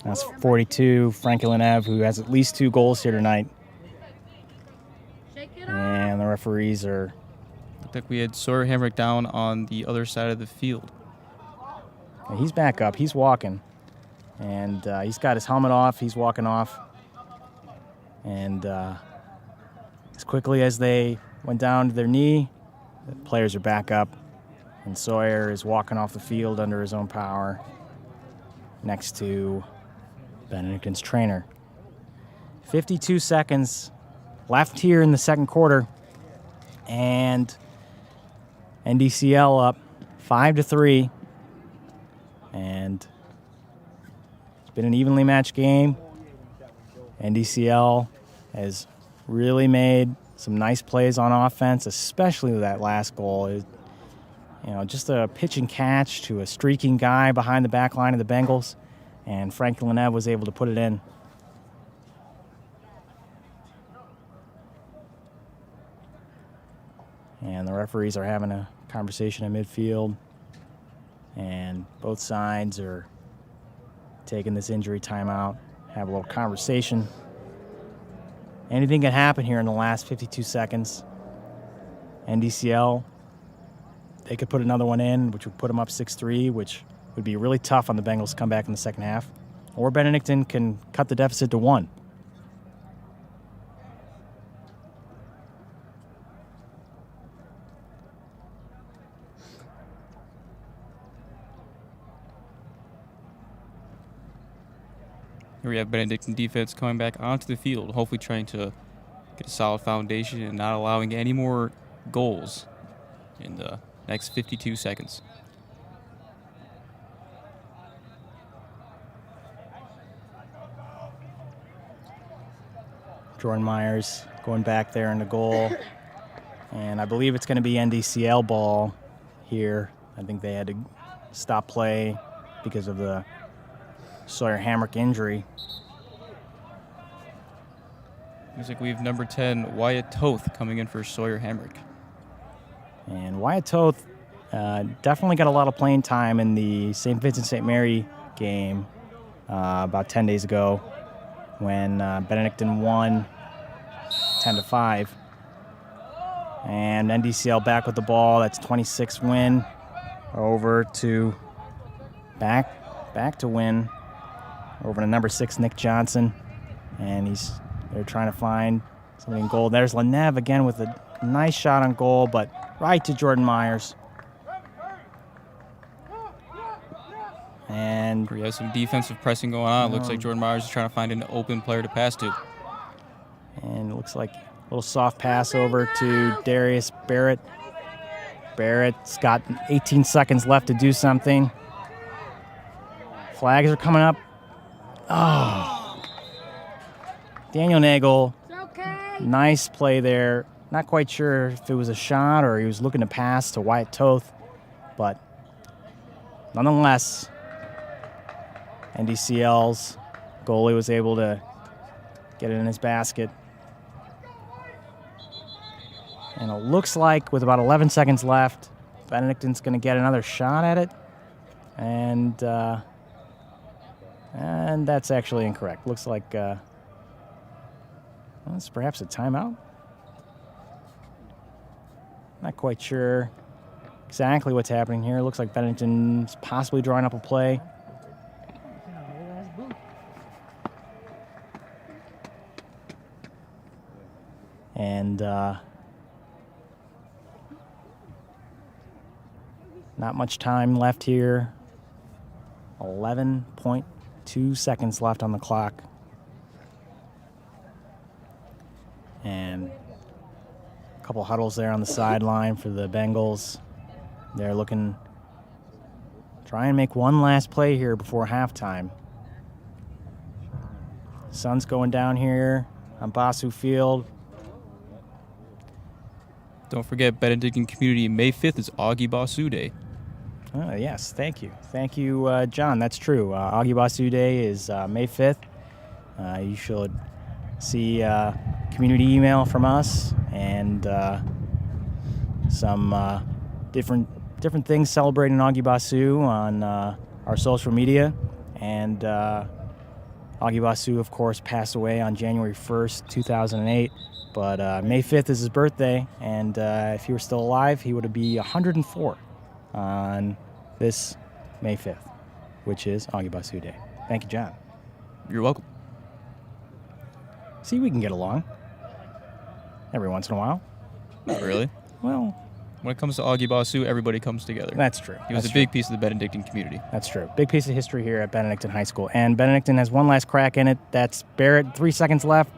That's 42, Frankie Lenev, who has at least 2 goals here tonight. And the referees are... Looked like we had Sawyer Hamrick down on the other side of the field. He's back up. He's walking. And he's got his helmet off. He's walking off. And as quickly as they went down to their knee, the players are back up. And Sawyer is walking off the field under his own power next to Benedictine's trainer. 52 seconds left here in the second quarter. And NDCL up 5-3. And it's been an evenly matched game. NDCL has really made some nice plays on offense, especially with that last goal. Just a pitch and catch to a streaking guy behind the back line of the Bengals, and Frankie Lenev was able to put it in. And the referees are having a conversation in midfield, and both sides are taking this injury timeout, have a little conversation. Anything can happen here in the last 52 seconds. NDCL, they could put another one in, which would put them up 6-3, which would be really tough on the Bengals to come back in the second half. Or Benedictine can cut the deficit to 1. Here we have Benedictine defense coming back onto the field, hopefully trying to get a solid foundation and not allowing any more goals in the next 52 seconds. Jordan Myers going back there in the goal. And I believe it's going to be NDCL ball here. I think they had to stop play because of the Sawyer Hamrick injury. Looks like we have number 10, Wyatt Toth, coming in for Sawyer Hamrick. And Wyatt Toth definitely got a lot of playing time in the St. Vincent St. Mary game about 10 days ago when Benedictine won 10-5. And NDCL back with the ball. That's 26 win over to back to win over to number 6, Nick Johnson. And they're trying to find somebody in goal. There's Lenev again with a nice shot on goal, but right to Jordan Myers. And We have some defensive pressing going on. Looks like Jordan Myers is trying to find an open player to pass to. And it looks like a little soft pass over to Darius Barrett. Barrett's got 18 seconds left to do something. Flags are coming up. Oh. Daniel Nagel, nice play there. Not quite sure if it was a shot or he was looking to pass to Wyatt Toth, but nonetheless, NDCL's goalie was able to get it in his basket. And it looks like with about 11 seconds left, Benedictine's going to get another shot at it. And that's actually incorrect. Looks like it's perhaps a timeout. Not quite sure exactly what's happening here. Looks like Benedictine's possibly drawing up a play. And not much time left here. 11.2 seconds left on the clock. And a couple huddles there on the sideline for the Bengals. They're looking, try and make one last play here before halftime. Sun's going down here on Bossu Field. Don't forget, Benedictine Community, May 5th is Augie Bossu Day. Yes, thank you. Thank you, John. That's true. Augie Bossu Day is May 5th. You should see community email from us and some different things celebrating Augie Bossu on our social media. And Augie Bossu, of course, passed away on January 1st, 2008. But May 5th is his birthday, and if he were still alive, he would be 104 on this May 5th, which is Augie Bossu Day. Thank you, John. You're welcome. See, we can get along every once in a while. Not really. Well, When it comes to Augie Bossu, everybody comes together. that's true. He was That's a big piece of the Benedictine community. That's true. Big piece of history here at Benedictine High School. And Benedictine has one last crack in it. That's Barrett. 3 seconds left,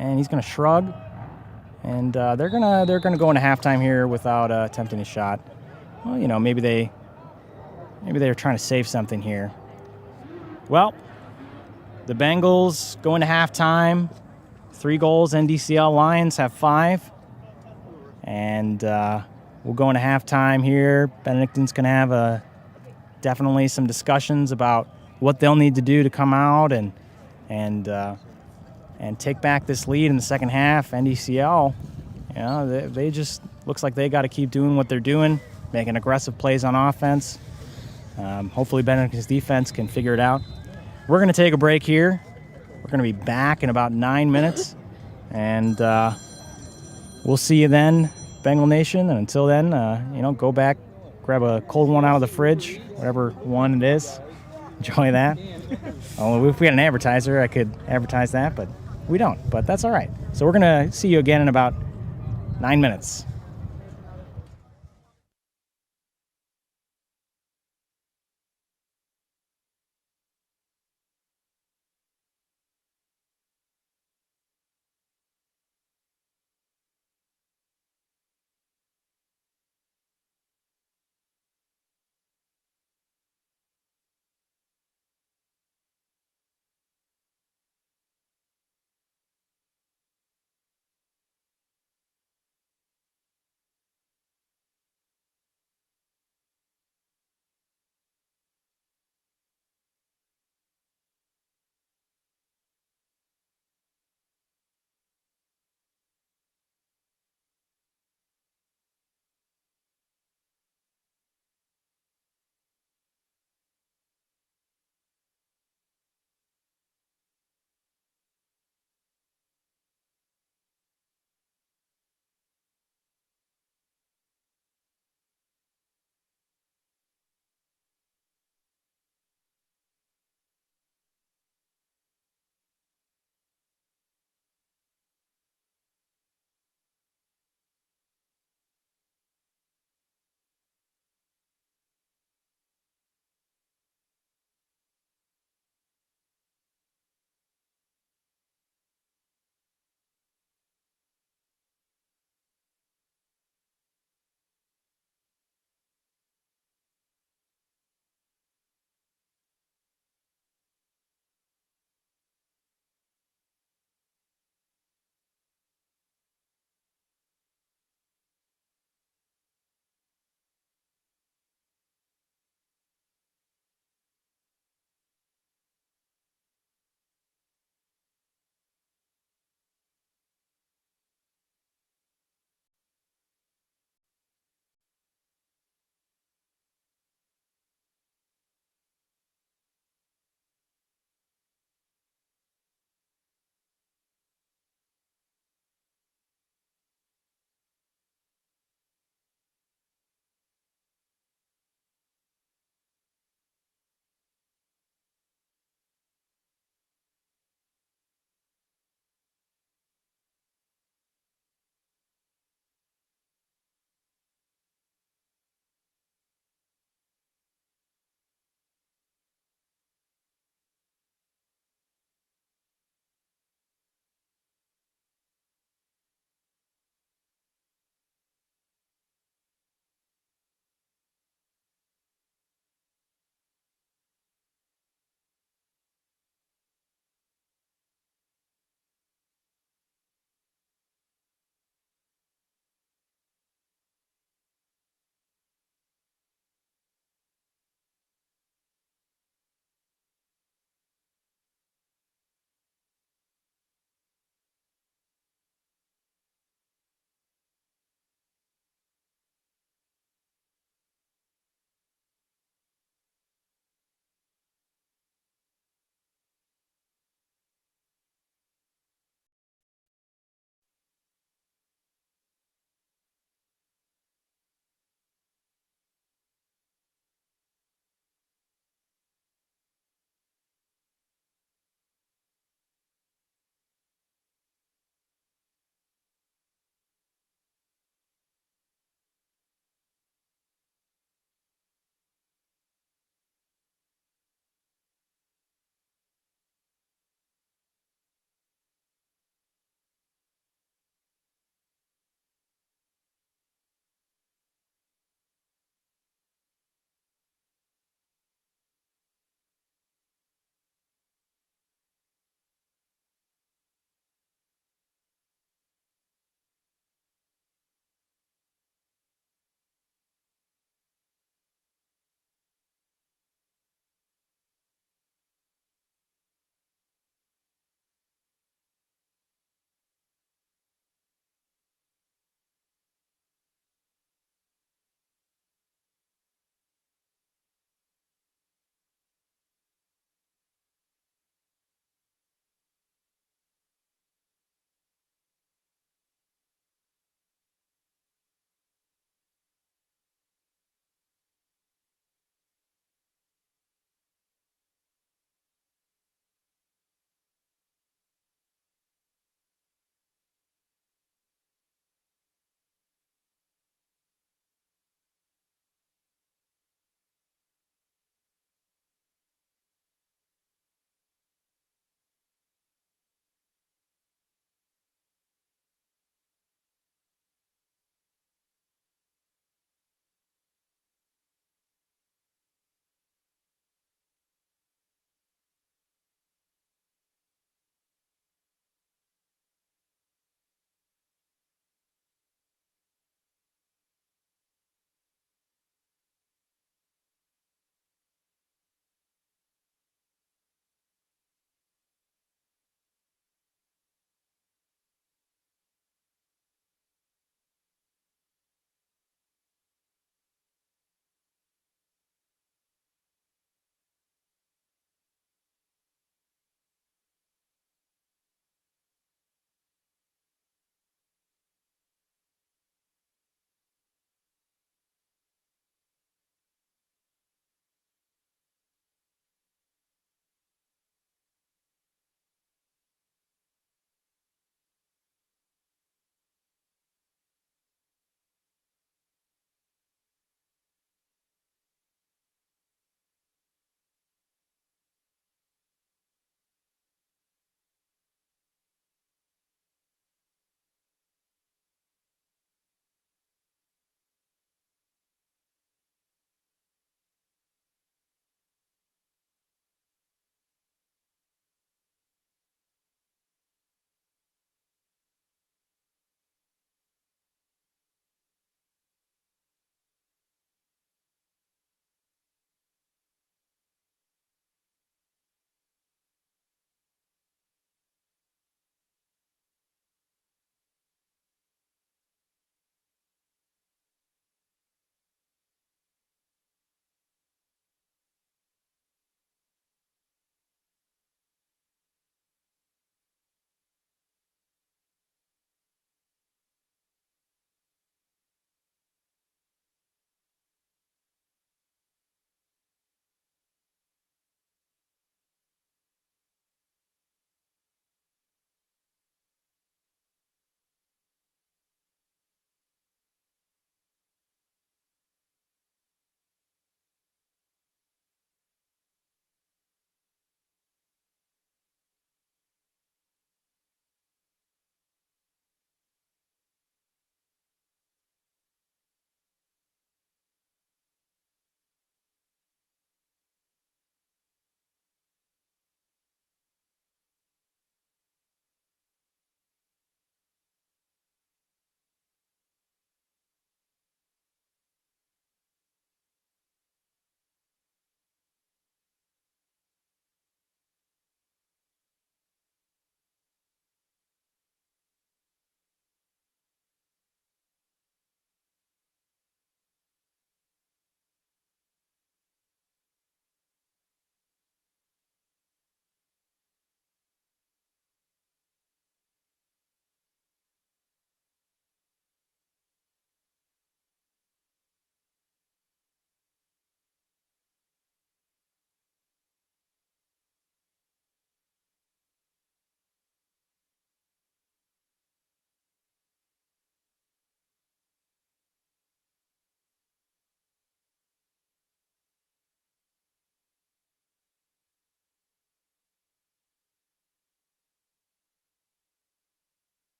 and he's going to shrug. And they're gonna go into halftime here without attempting a shot. Well, you know, maybe they're trying to save something here. Well, the Bengals go into halftime. 3 goals. NDCL Lions have 5. And we'll go into halftime here. Benedictine's going to have definitely some discussions about what they'll need to do to come out and take back this lead in the second half. NDCL, you know, they just looks like they got to keep doing what they're doing, making aggressive plays on offense. Hopefully Benedictine's defense can figure it out. We're going to take a break here. We're going to be back in about 9 minutes, and we'll see you then, Bengal Nation. And until then, go back, grab a cold one out of the fridge, whatever one it is. Enjoy that. Oh, if we had an advertiser, I could advertise that, but we don't. But that's all right. So we're going to see you again in about 9 minutes.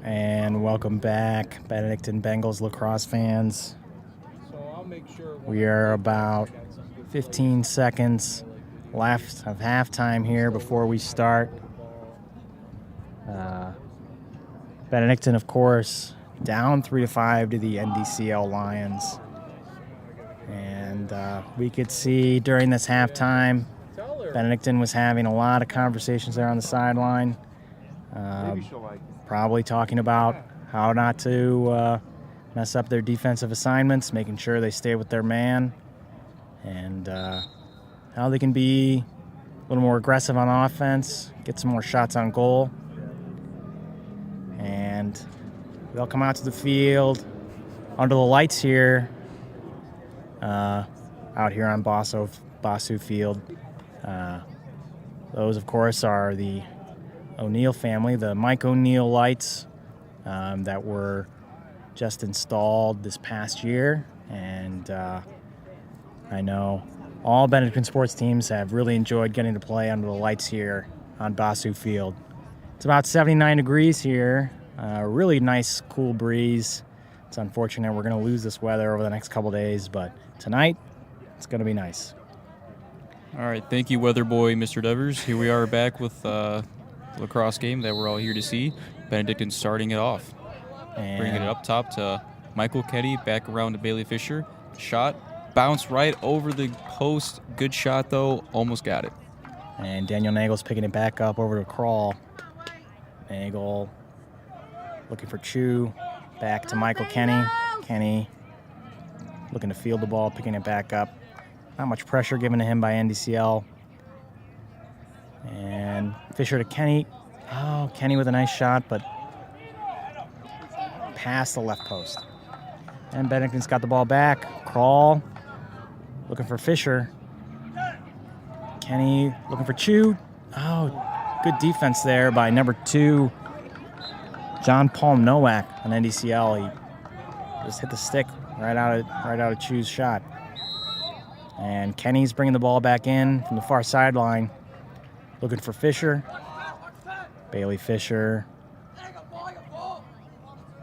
And welcome back, Benedictine Bengals lacrosse fans. So I'll make sure. We are about 15 seconds left of halftime here before we start. Benedictine, of course, down 3-5 to the NDCL Lions. And we could see during this halftime, Benedictine was having a lot of conversations there on the sideline. Probably talking about how not to mess up their defensive assignments, making sure they stay with their man, and how they can be a little more aggressive on offense, get some more shots on goal. And they'll come out to the field under the lights here, out here on Bossu Field. Those, of course, are the O'Neill family, the Mike O'Neill lights that were just installed this past year. And I know all Benedictine sports teams have really enjoyed getting to play under the lights here on Bossu Field. It's about 79 degrees here, really nice cool breeze. It's unfortunate we're going to lose this weather over the next couple days, but tonight it's going to be nice. All right, thank you, Weather Boy, Mr. Devers. Here we are back with the lacrosse game that we're all here to see. Benedictine starting it off. And Bringing it up top to Michael Ketty, back around to Bailey Fisher. Shot, bounced right over the post. Good shot, though. Almost got it. And Daniel Nagel's picking it back up over to Crawl. Nagel looking for Chu. Back to Michael Kenny. Kenny looking to field the ball, picking it back up. Not much pressure given to him by NDCL. And Fisher to Kenny. Oh, Kenny with a nice shot, but past the left post. And Benedictine's got the ball back. Crawl looking for Fisher. Kenny looking for Chu. Oh, good defense there by number 2, John Paul Nowak on NDCL. He just hit the stick right out of Chu's shot. And Kenny's bringing the ball back in from the far sideline, looking for Fisher. Bailey Fisher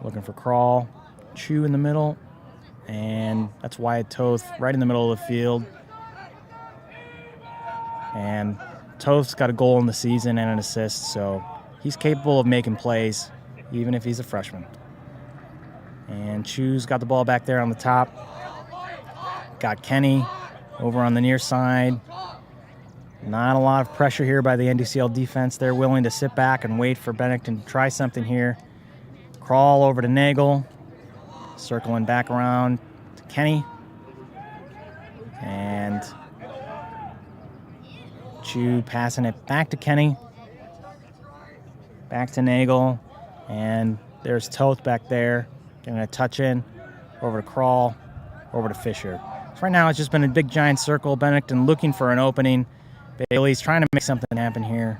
looking for Crawl. Chu in the middle, and that's Wyatt Toth right in the middle of the field. And Toth's got a goal in the season and an assist, so he's capable of making plays, even if he's a freshman. And Chu's got the ball back there on the top. Got Kenny over on the near side. Not a lot of pressure here by the NDCL defense. They're willing to sit back and wait for Benedictine to try something here. Crawl over to Nagel. Circling back around to Kenny. And Chu passing it back to Kenny. Back to Nagel. And there's Toth back there. Getting a touch in. Over to Crawl. Over to Fisher. So right now it's just been a big giant circle. Benedictine looking for an opening. Bailey's trying to make something happen here.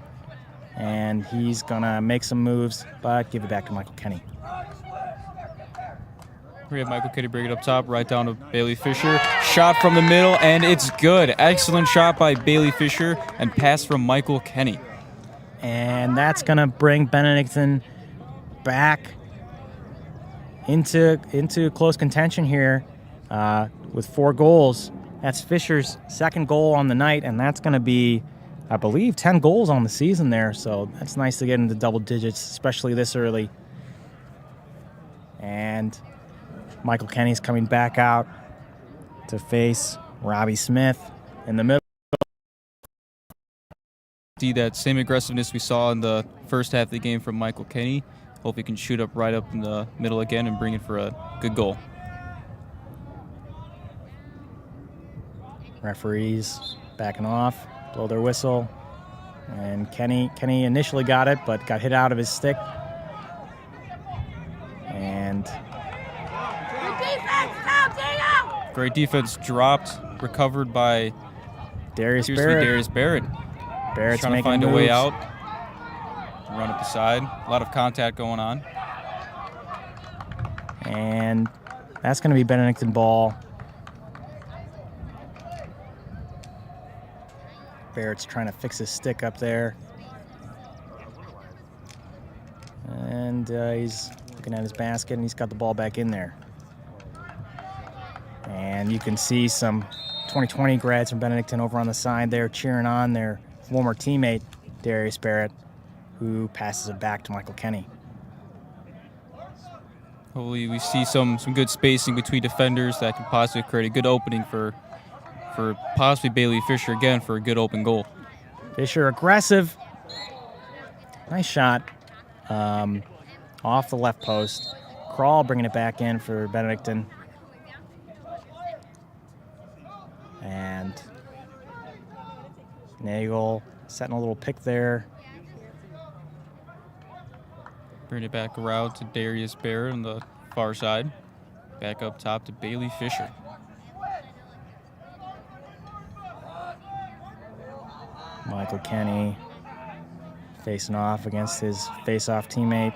And he's going to make some moves, but give it back to Michael Kenny. We have Michael Ketty bring it up top, right down to Bailey Fisher. Shot from the middle, and it's good. Excellent shot by Bailey Fisher, and pass from Michael Kenny. And that's going to bring Benedictine back into close contention here with 4 goals. That's Fisher's second goal on the night, and that's going to be, I believe, 10 goals on the season there. So that's nice to get into double digits, especially this early. And Michael Kenny's coming back out to face Robbie Smith in the middle. See that same aggressiveness we saw in the first half of the game from Michael Kenny. Hope he can shoot up right up in the middle again and bring it for a good goal. Referees backing off, blow their whistle. And Kenny initially got it, but got hit out of his stick. And great defense, dropped, recovered by Darius Barrett. Barrett's trying to find a way out. Run up the side. A lot of contact going on. And that's going to be Benedictine ball. Barrett's trying to fix his stick up there. And he's looking at his basket, and he's got the ball back in there. And you can see some 2020 grads from Benedictine over on the side there cheering on their former teammate, Darius Barrett, who passes it back to Michael Kenny. Hopefully we see some good spacing between defenders that can possibly create a good opening for possibly Bailey Fisher again for a good open goal. Fisher aggressive. Nice shot off the left post. Crawl bringing it back in for Benedictine. And Nagel setting a little pick there. Bring it back around to Darius Barrett on the far side. Back up top to Bailey Fisher. Michael Kenny facing off against his face-off teammate,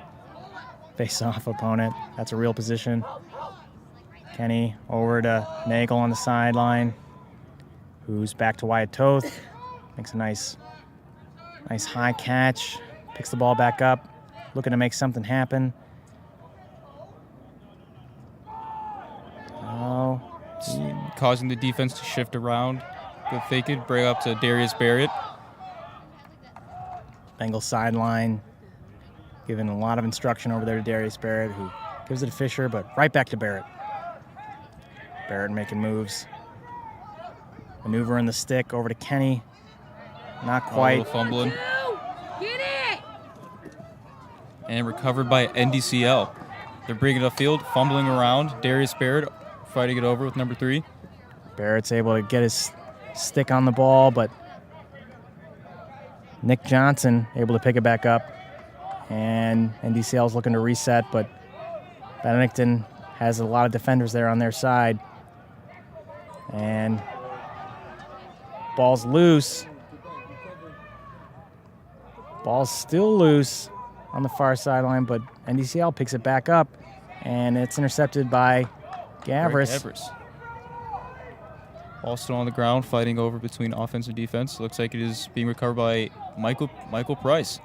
face-off opponent. That's a real position. Kenny over to Nagel on the sideline, who's back to Wyatt Toth. Makes a nice high catch. Picks the ball back up, looking to make something happen. Oh, Causing the defense to shift around. Good fake it, bring up to Darius Barrett. Bengals sideline, giving a lot of instruction over there to Darius Barrett, who gives it to Fisher, but right back to Barrett. Barrett making moves. Maneuvering the stick over to Kenny. Not quite. A little fumbling. Get it! And recovered by NDCL. They're bringing it upfield, fumbling around. Darius Barrett fighting it over with number 3. Barrett's able to get his stick on the ball, but Nick Johnson able to pick it back up. And NDCL's looking to reset, but Benedictine has a lot of defenders there on their side. And ball's loose. Ball's still loose on the far sideline, but NDCL picks it back up, and it's intercepted by Gavris. Ball still on the ground, fighting over between offense and defense. Looks like it is being recovered by Michael Price.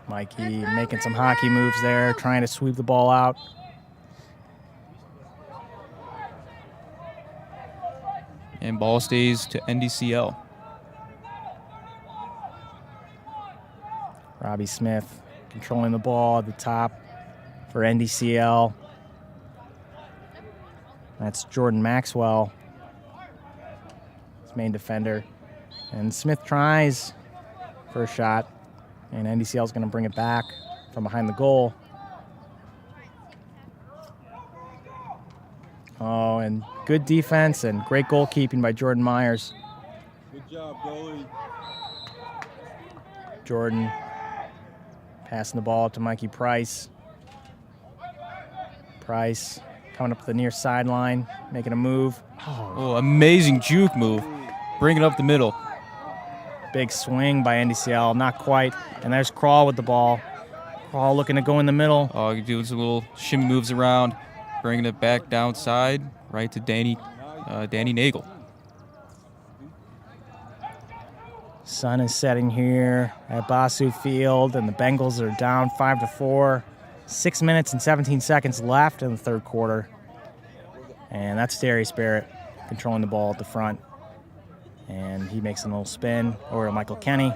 Mikey making some hockey moves there, trying to sweep the ball out. And ball stays to NDCL. Robbie Smith controlling the ball at the top for NDCL. That's Jordan Maxwell, his main defender. And Smith tries for a shot, and NDCL is going to bring it back from behind the goal. Oh, and good defense and great goalkeeping by Jordan Myers. Good job, goalie. Jordan passing the ball to Mikey Price. Price coming up to the near sideline, making a move. Oh, amazing juke move. Bring it up the middle. Big swing by NDCL, not quite. And there's Crawl with the ball. Crawl looking to go in the middle. Oh, you're doing some little shimmy moves around, bringing it back downside, right to Danny Nagel. Sun is setting here at Bossu Field, and the Bengals are down 5-4. 6 minutes and 17 seconds left in the third quarter. And that's Darius Barrett controlling the ball at the front. And he makes a little spin over to Michael Kenny.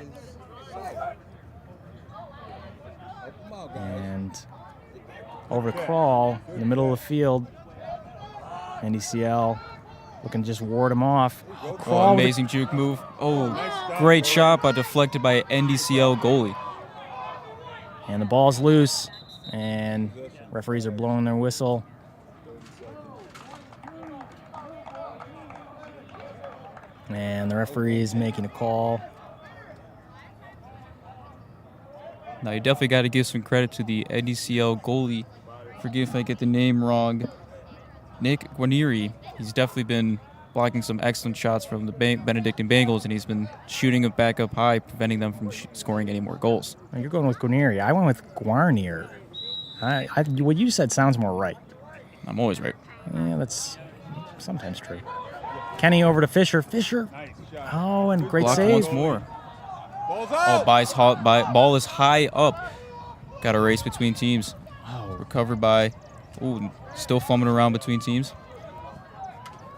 And over to Crawl in the middle of the field. NDCL looking to just ward him off. Oh, amazing juke move. Oh, great shot, but deflected by NDCL goalie. And the ball's loose, and referees are blowing their whistle. And the referee is making a call. Now, you definitely got to give some credit to the NDCL goalie. Forgive if I get the name wrong. Nick Nguyen. He's definitely been blocking some excellent shots from the Benedictine Bengals, and he's been shooting it back up high, preventing them from scoring any more goals. You're going with Guarnier. I went with Guarnier. What you said sounds more right. I'm always right. Yeah, that's sometimes true. Kenny over to Fisher. Fisher. Oh, and great Blocked save. once more. Ball's out. Oh, ball is high up. Got a race between teams. Oh, Recovered by, ooh, still fumbling around between teams.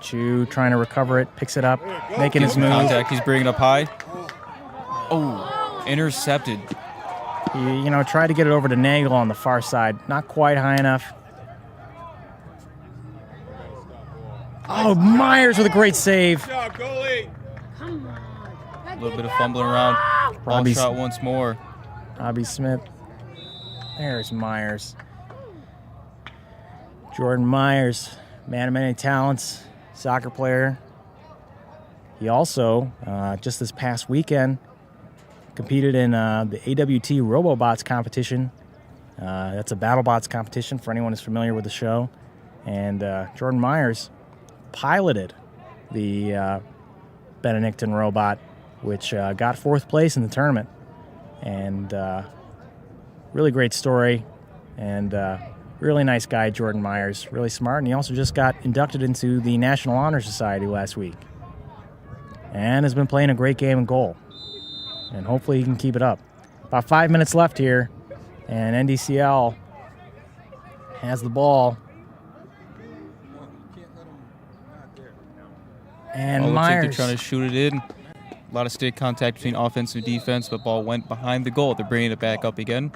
Chu trying to recover it, picks it up, making his move. Contact, he's bringing it up high. Oh, intercepted. He, tried to get it over to Nagel on the far side. Not quite high enough. Oh, Myers with a great save. Good job, goalie. Come on. A little bit of fumbling around. Ball Robbie- shot once more. Robbie Smith. There's Myers. Jordan Myers, man of many talents, soccer player. He also, just this past weekend, competed in the AWT RoboBots competition. That's a BattleBots competition for anyone who's familiar with the show. And Jordan Myers piloted the Benedictine robot, which got 4th place in the tournament. And really great story. And really nice guy, Jordan Myers. Really smart. And he also just got inducted into the National Honor Society last week. And has been playing a great game in goal. And hopefully he can keep it up. About 5 minutes left here. And NDCL has the ball. And Looks like Myers. they're trying to shoot it in. A lot of stick contact between offense and defense, but ball went behind the goal. They're bringing it back up again.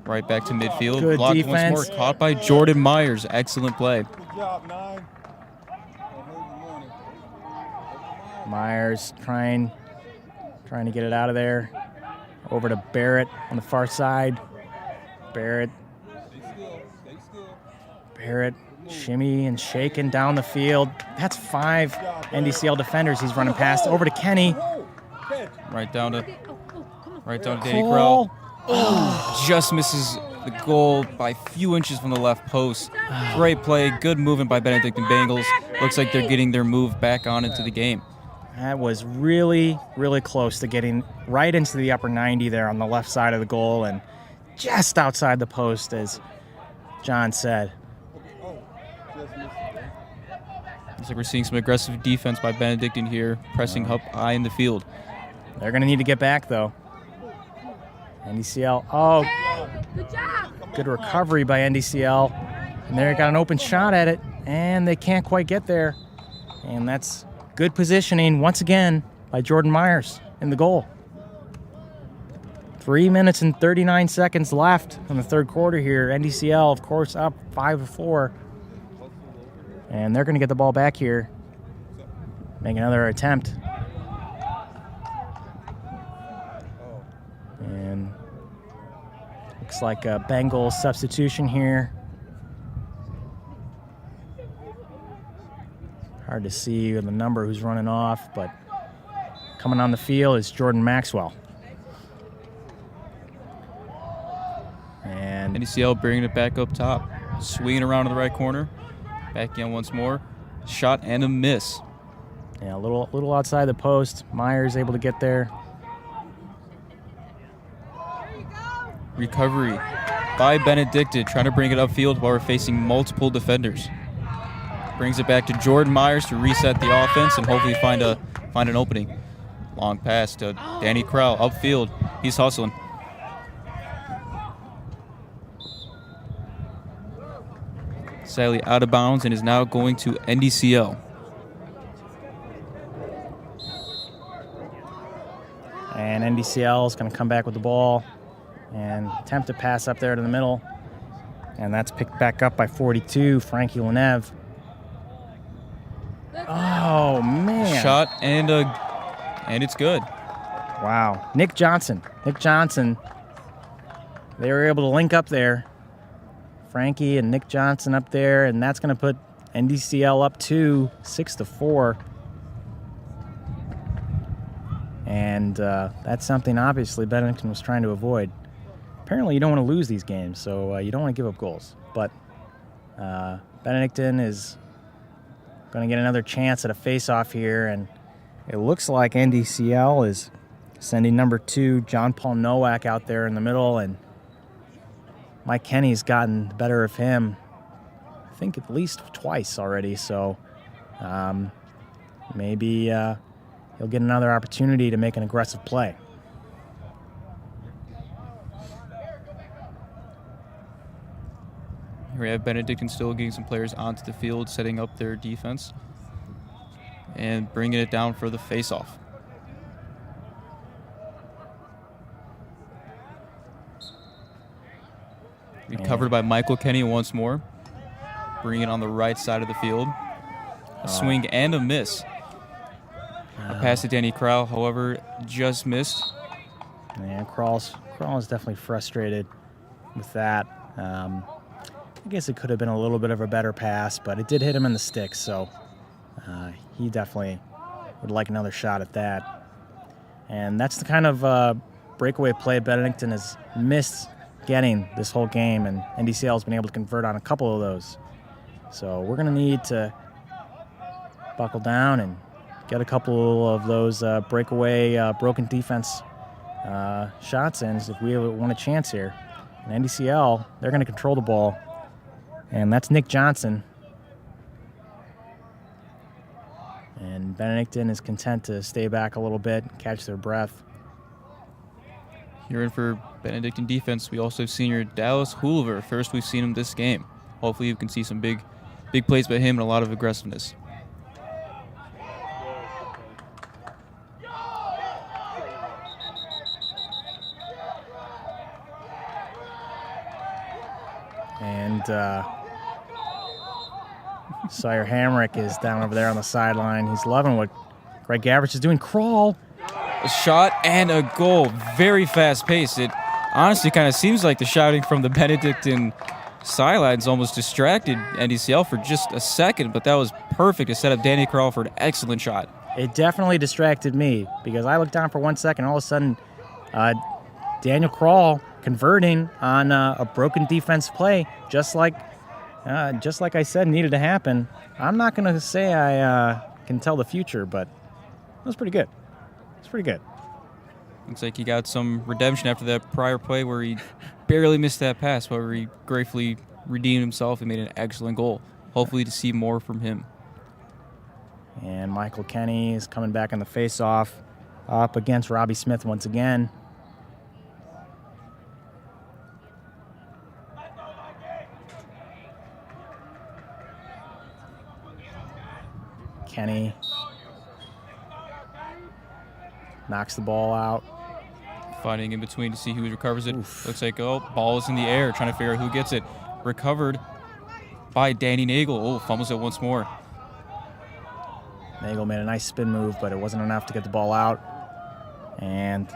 Right back to midfield. Good Blocked defense. once more. Caught by Jordan Myers. Excellent play. Good job, 9. Myers trying to get it out of there. Over to Barrett on the far side. Barrett shimmy and shaking down the field. That's 5 NDCL defenders he's running past. Over to Kenny. Right down to Come on. Danny Cole. Crowell. Oh, just misses the goal by a few inches from the left post. Great play. Good movement by Benedictine Bengals. Looks like they're getting their move back on into the game. That was really, really close to getting right into the upper 90 there on the left side of the goal and just outside the post, as John said. Looks like we're seeing some aggressive defense by Benedictine here, pressing up high in the field. They're going to need to get back, though. NDCL. Oh, Good job. good recovery by NDCL. And they got an open shot at it, and they can't quite get there. And that's good positioning once again by Jordan Myers in the goal. 3 minutes and 39 seconds left in the third quarter here. NDCL, of course, up 5-4. And they're going to get the ball back here. Make another attempt. And looks like a Bengals substitution here. Hard to see the number who's running off, but coming on the field is Jordan Maxwell. And NDCL bringing it back up top. Swinging around in the right corner. Back in once more. Shot and a miss. yeah, a little outside the post. Myers able to get there. Recovery by Benedictine, trying to bring it upfield while we're facing multiple defenders. Brings it back to Jordan Myers to reset the offense and hopefully find an opening. Long pass to Danny Crowell upfield. He's hustling. Sadly out of bounds and is now going to NDCL. And NDCL is going to come back with the ball and attempt to pass up there to the middle. And that's picked back up by 42, Frankie Lenev. Oh, man. Shot and it's good. Wow. Nick Johnson. They were able to link up there. Frankie and Nick Johnson up there, and that's going to put NDCL up to 6-4. And that's something obviously Benedictine was trying to avoid. Apparently you don't want to lose these games, so you don't want to give up goals. But Benedictine is going to get another chance at a face-off here, and it looks like NDCL is sending number 2, John Paul Nowak, out there in the middle, and Mike Kenny's gotten the better of him, I think at least twice already, so maybe he'll get another opportunity to make an aggressive play. Here we have Benedictine still getting some players onto the field, setting up their defense, and bringing it down for the face-off. Recovered by Michael Kenny once more. Bringing it on the right side of the field. A swing and a miss. A pass to Danny Crowell, however, just missed. Yeah, Crawl's definitely frustrated with that. I guess it could have been a little bit of a better pass, but it did hit him in the sticks, so he definitely would like another shot at that. And that's the kind of breakaway play Benedictine has missed getting this whole game, and NDCL has been able to convert on a couple of those. So we're going to need to buckle down and get a couple of those breakaway broken defense shots in if we want a chance here. And NDCL, they're going to control the ball, and that's Nick Johnson. And Benedictine is content to stay back a little bit, catch their breath. Here in for Benedictine defense, we also have senior Dallas Hoover. First we've seen him this game. Hopefully you can see some big plays by him and a lot of aggressiveness. And Sawyer Hamrick is down over there on the sideline. He's loving what Greg Gavrich is doing. Crawl. A shot and a goal. Very fast pace. It honestly kind of seems like the shouting from the Benedictine sidelines almost distracted NDCL for just a second, but that was perfect to set up Danny Crowell for an excellent shot. It definitely distracted me because I looked down for 1 second. All of a sudden, Daniel Crawl converting on a broken defense play, just like I said needed to happen. I'm not going to say I can tell the future, but it was pretty good. It's pretty good. Looks like he got some redemption after that prior play where he barely missed that pass, but he gratefully redeemed himself and made an excellent goal. Hopefully to see more from him. And Michael Kenny is coming back in the face-off up against Robbie Smith once again. Kenny knocks the ball out. Fighting in between to see who recovers it. Oof. Looks like, ball is in the air, trying to figure out who gets it. Recovered by Danny Nagel. Oh, fumbles it once more. Nagel made a nice spin move, but it wasn't enough to get the ball out. And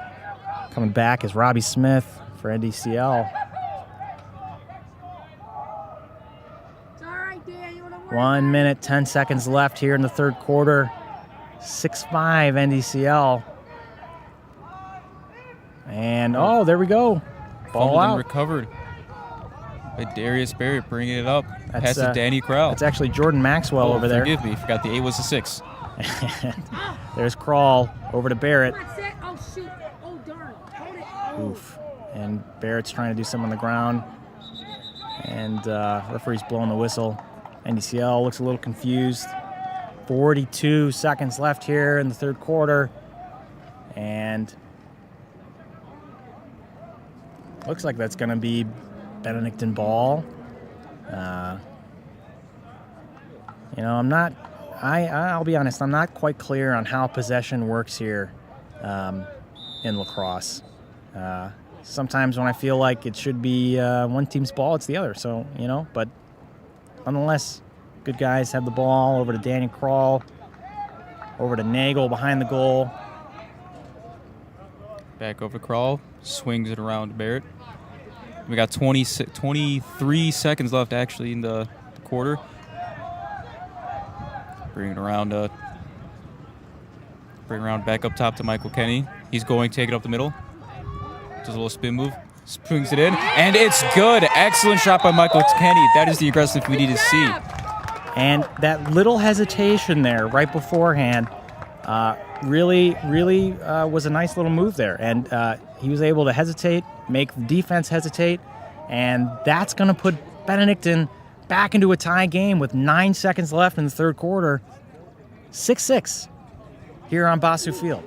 coming back is Robbie Smith for NDCL. It's all right, Dan. You wanna work 1 minute, 10 seconds left here in the third quarter. 6-5 NDCL. And, there we go. Ball out. Recovered by Darius Barrett, bringing it up. Pass to Danny Crowell. That's actually Jordan Maxwell over there. Forgive me. Forgot the 8 was a 6. There's Crawl over to Barrett. Oh, shoot. Oh, darn. Hold it. Oh. Oof. And Barrett's trying to do something on the ground. And referee's blowing the whistle. NDCL looks a little confused. 42 seconds left here in the third quarter. And looks like that's going to be Benedictine ball. I'll be honest, I'm not quite clear on how possession works here in lacrosse. Sometimes when I feel like it should be one team's ball, it's the other. So, but nonetheless, good guys have the ball over to Danny Crawl, over to Nagel behind the goal. Back over to Crawl, swings it around to Barrett. We got 23 seconds left actually in the quarter. Bring it around back up top to Michael Kenny. He's going, take it up the middle. Does a little spin move, swings it in, and it's good. Excellent shot by Michael Kenny. That is the aggressive we need to see. And that little hesitation there right beforehand really was a nice little move there. And he was able to hesitate, make the defense hesitate, and that's going to put Benedictine back into a tie game with 9 seconds left in the third quarter. 6-6 here on Bossu Field.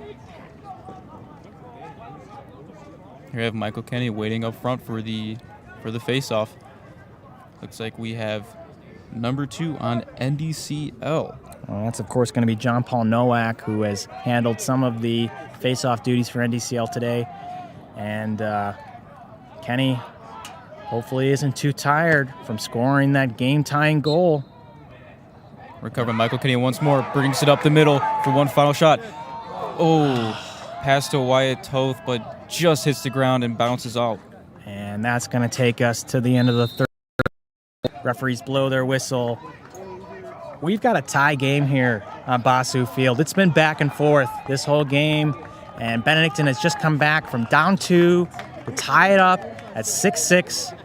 Here we have Michael Kenny waiting up front for the face-off. Looks like we have number 2 on NDCL. Well, that's, of course, going to be John Paul Nowak, who has handled some of the face-off duties for NDCL today. And Kenny hopefully isn't too tired from scoring that game-tying goal. Recovering Michael Kenny once more, brings it up the middle for one final shot. Oh, pass to Wyatt Toth, but just hits the ground and bounces out. And that's going to take us to the end of the third. Referees blow their whistle. We've got a tie game here on Bossu Field. It's been back and forth this whole game, and Benedictine has just come back from down 2 to tie it up at 6-6.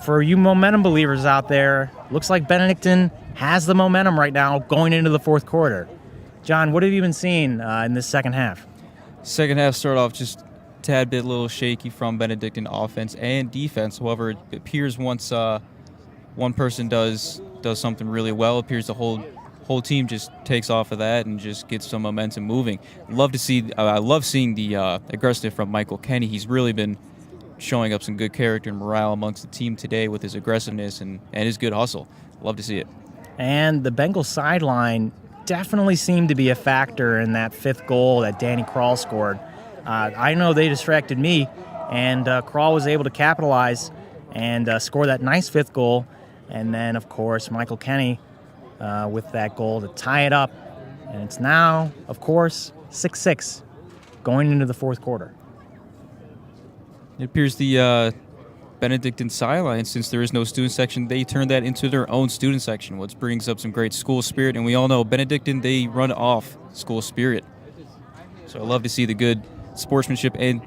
For you momentum believers out there, looks like Benedictine has the momentum right now going into the fourth quarter. John, what have you been seeing in this second half? Second half started off just a tad bit a little shaky from Benedictine offense and defense. However, it appears once one person does something really well, it appears the whole team just takes off of that and just gets some momentum moving. I love seeing the aggressive from Michael Kenny. He's really been showing up some good character and morale amongst the team today with his aggressiveness and his good hustle. Love to see it. And the Bengals sideline definitely seemed to be a factor in that 5th goal that Danny Krall scored. I know they distracted me, and Krall was able to capitalize and score that nice 5th goal. And then, of course, Michael Kenny with that goal to tie it up. And it's now, of course, 6-6 going into the fourth quarter. It appears the Benedictine sideline, since there is no student section, they turned that into their own student section, which brings up some great school spirit. And we all know Benedictine, they run off school spirit. So I love to see the good sportsmanship and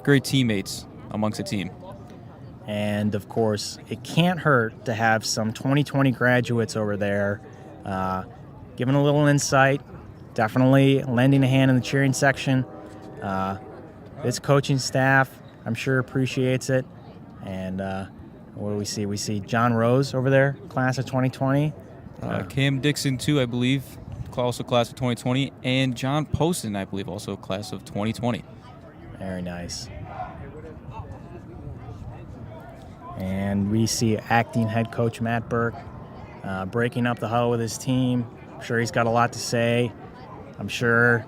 great teammates amongst the team. And, of course, it can't hurt to have some 2020 graduates over there giving a little insight, definitely lending a hand in the cheering section. This coaching staff, I'm sure, appreciates it. And what do we see? We see John Rose over there, class of 2020. Cam Dixon, too, I believe, also class of 2020. And John Poston, I believe, also class of 2020. Very nice. And we see acting head coach Matt Burke breaking up the huddle with his team. I'm sure he's got a lot to say. I'm sure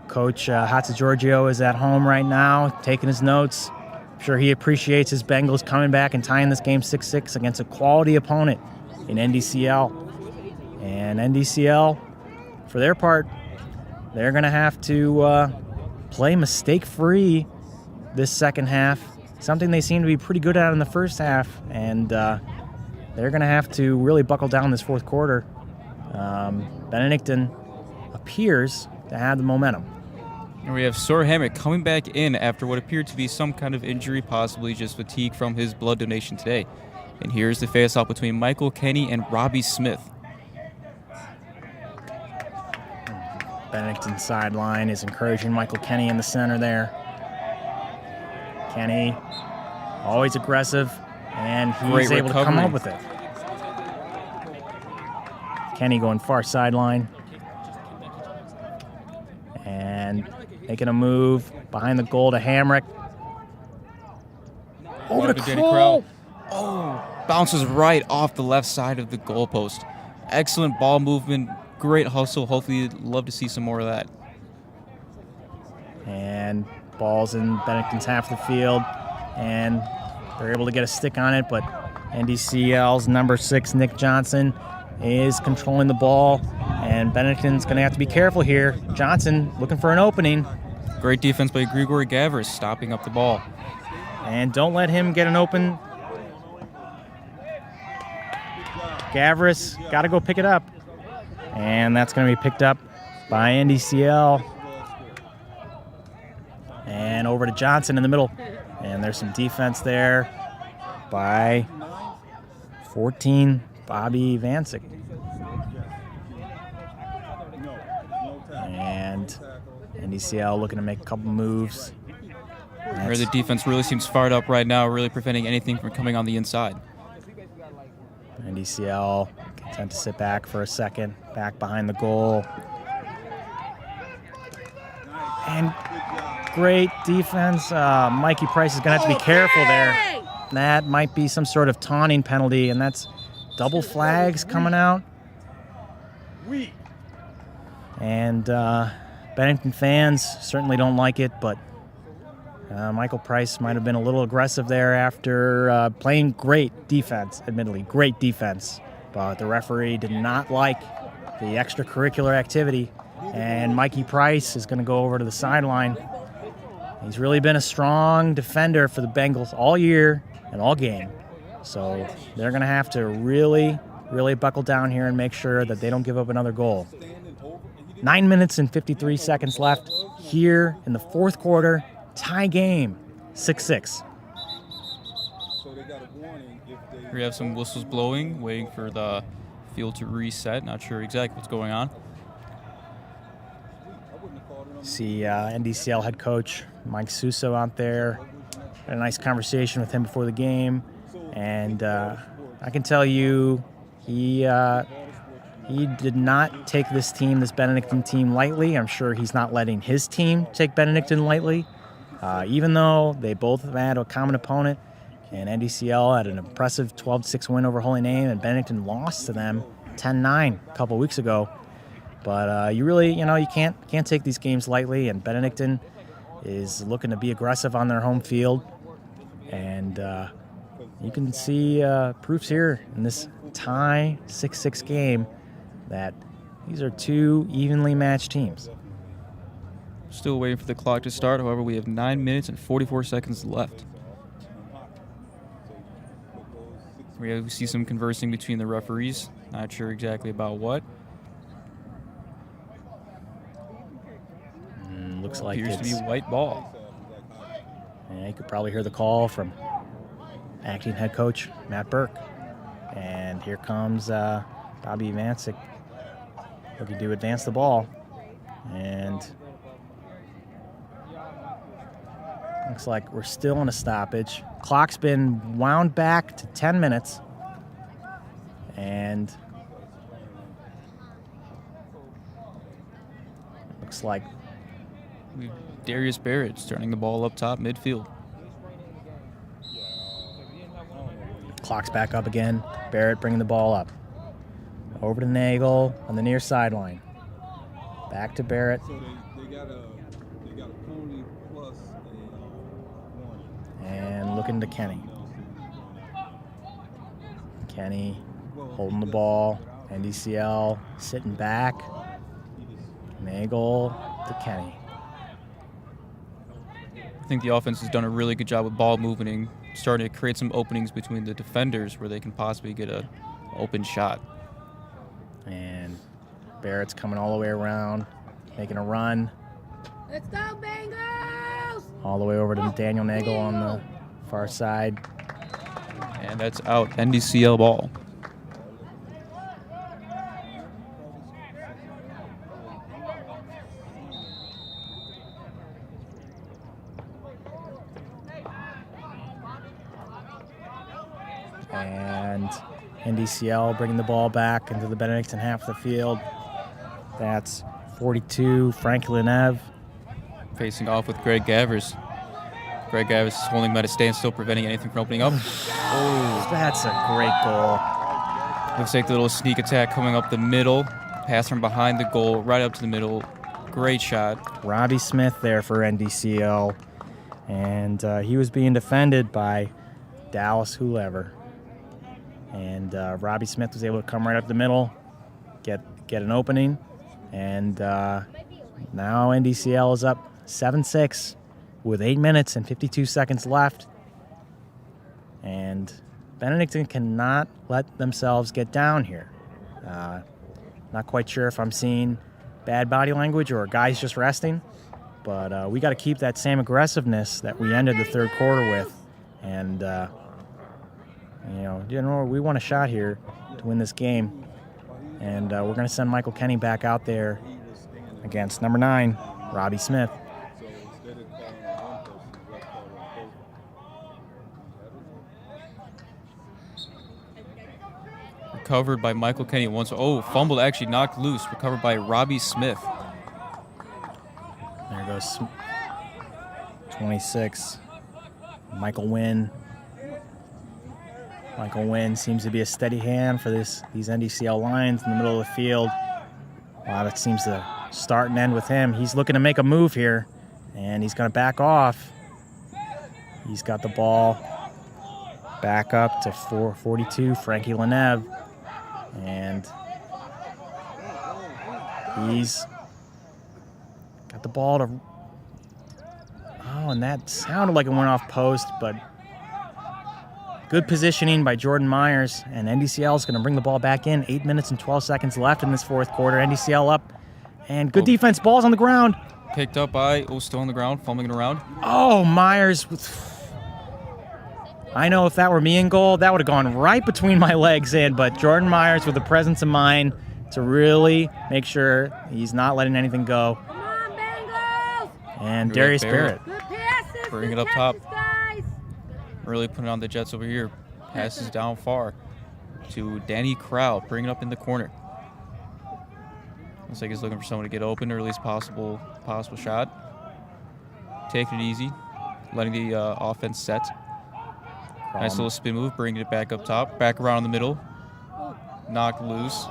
Coach Hatzigiorgio is at home right now taking his notes. I'm sure he appreciates his Bengals coming back and tying this game 6-6 against a quality opponent in NDCL. And NDCL, for their part, they're going to have to play mistake-free this second half, something they seem to be pretty good at in the first half, and they're going to have to really buckle down this fourth quarter. Benedictine appears to have the momentum. And we have Sawyer Hamrick coming back in after what appeared to be some kind of injury, possibly just fatigue from his blood donation today. And here's the face-off between Michael Kenny and Robbie Smith. Benedictine sideline is encouraging Michael Kenny in the center there. Kenny, always aggressive, and he's able to come up with it. Kenny going far sideline. And making a move behind the goal to Hamrick. Over to Krall. Oh, bounces right off the left side of the goalpost. Excellent ball movement, great hustle. Hopefully you'd love to see some more of that. And ball's in Benedictine's half of the field, and they're able to get a stick on it, but NDCL's number 6, Nick Johnson, is controlling the ball, and Benedictine's going to have to be careful here. Johnson looking for an opening. Great defense by Grigori Gavris, stopping up the ball. And don't let him get an open. Gavris got to go pick it up. And that's going to be picked up by NDCL. And over to Johnson in the middle. And there's some defense there by 14, Bobby Vancic. And NDCL looking to make a couple moves. Where the defense really seems fired up right now, really preventing anything from coming on the inside. NDCL content to sit back for a second, back behind the goal. And great defense. Mikey Price is going to have to be careful there. that might be some sort of taunting penalty, and that's double flags coming out. And Benedictine fans certainly don't like it, but Michael Price might have been a little aggressive there after playing great defense, admittedly, great defense. But the referee did not like the extracurricular activity, and Mikey Price is going to go over to the sideline. He's really been a strong defender for the Bengals all year and all game. So they're going to have to really, really buckle down here and make sure that they don't give up another goal. 9 minutes and 53 seconds left here in the fourth quarter. Tie game, 6-6. We have some whistles blowing, waiting for the field to reset. Not sure exactly what's going on. See NDCL head coach Mike Suso out there. Had a nice conversation with him before the game, and I can tell you he did not take this Benedictine team lightly. I'm sure he's not letting his team take Benedictine lightly, even though they both had a common opponent. And NDCL had an impressive 12-6 win over Holy Name, and Benedictine lost to them 10-9 a couple weeks ago. But you really, you can't take these games lightly, and Benedictine is looking to be aggressive on their home field. And you can see proofs here in this tie 6-6 game that these are two evenly matched teams. Still waiting for the clock to start. However, we have 9 minutes and 44 seconds left. We see some conversing between the referees. Not sure exactly about what. Looks like appears to be white ball. Yeah, you could probably hear the call from acting head coach Matt Burke. And here comes Bobby Vancic looking to advance the ball. And looks like we're still in a stoppage. Clock's been wound back to 10 minutes. And looks like Darius Barrett's turning the ball up top midfield. Clock's back up again. Barrett bringing the ball up. Over to Nagel on the near sideline. Back to Barrett. So they got a pony plus a And looking to Kenny. Kenny holding the ball. NDCL sitting back. Nagel to Kenny. I think the offense has done a really good job with ball movement and starting to create some openings between the defenders where they can possibly get an open shot. And Barrett's coming all the way around, making a run. Let's go, Bengals! All the way over to Daniel Nagel on the far side. And that's out. NDCL ball. And NDCL bringing the ball back into the Benedictine half of the field. That's 42, Franklin Ev. Facing off with Greg Gavers. Greg Gavers is holding him at a standstill, preventing anything from opening up. Oh, that's a great goal. Looks like the little sneak attack coming up the middle. Pass from behind the goal, right up to the middle. Great shot. Robbie Smith there for NDCL. And he was being defended by Dallas Whoever. And Robbie Smith was able to come right up the middle, get an opening. And now NDCL is up 7-6 with 8 minutes and 52 seconds left. And Benedictine cannot let themselves get down here. Not quite sure if I'm seeing bad body language or guys just resting. But we got to keep that same aggressiveness that we ended the third quarter with. And, we want a shot here to win this game. And we're going to send Michael Kenny back out there against number 9, Robbie Smith. Recovered by Michael Kenny once. Oh, fumbled, actually knocked loose. Recovered by Robbie Smith. There goes 26. Michael Nguyen Michael Nguyen seems to be a steady hand for these NDCL Lions in the middle of the field. Wow, that seems to start and end with him. He's looking to make a move here, and he's going to back off. He's got the ball back up to 442, Frankie Lenev. And he's got the ball to... Oh, and that sounded like it went off post, but good positioning by Jordan Myers. And NDCL is going to bring the ball back in. 8 minutes and 12 seconds left in this fourth quarter. NDCL up. And good defense. Ball's on the ground. Picked up by, still on the ground, fumbling it around. Oh, Myers. I know if that were me in goal, that would have gone right between my legs in. But Jordan Myers with the presence of mind to really make sure he's not letting anything go. Come on, Bengals! And Darius Barrett. Good passes. Bring good it up top. catches, guys. Really putting on the Jets over here. Passes down far to Danny Crow. Bring it up in the corner. Looks like he's looking for someone to get open, or at least possible shot. Taking it easy. Letting the offense set. Nice little spin move. Bringing it back up top. Back around in the middle. Knocked loose.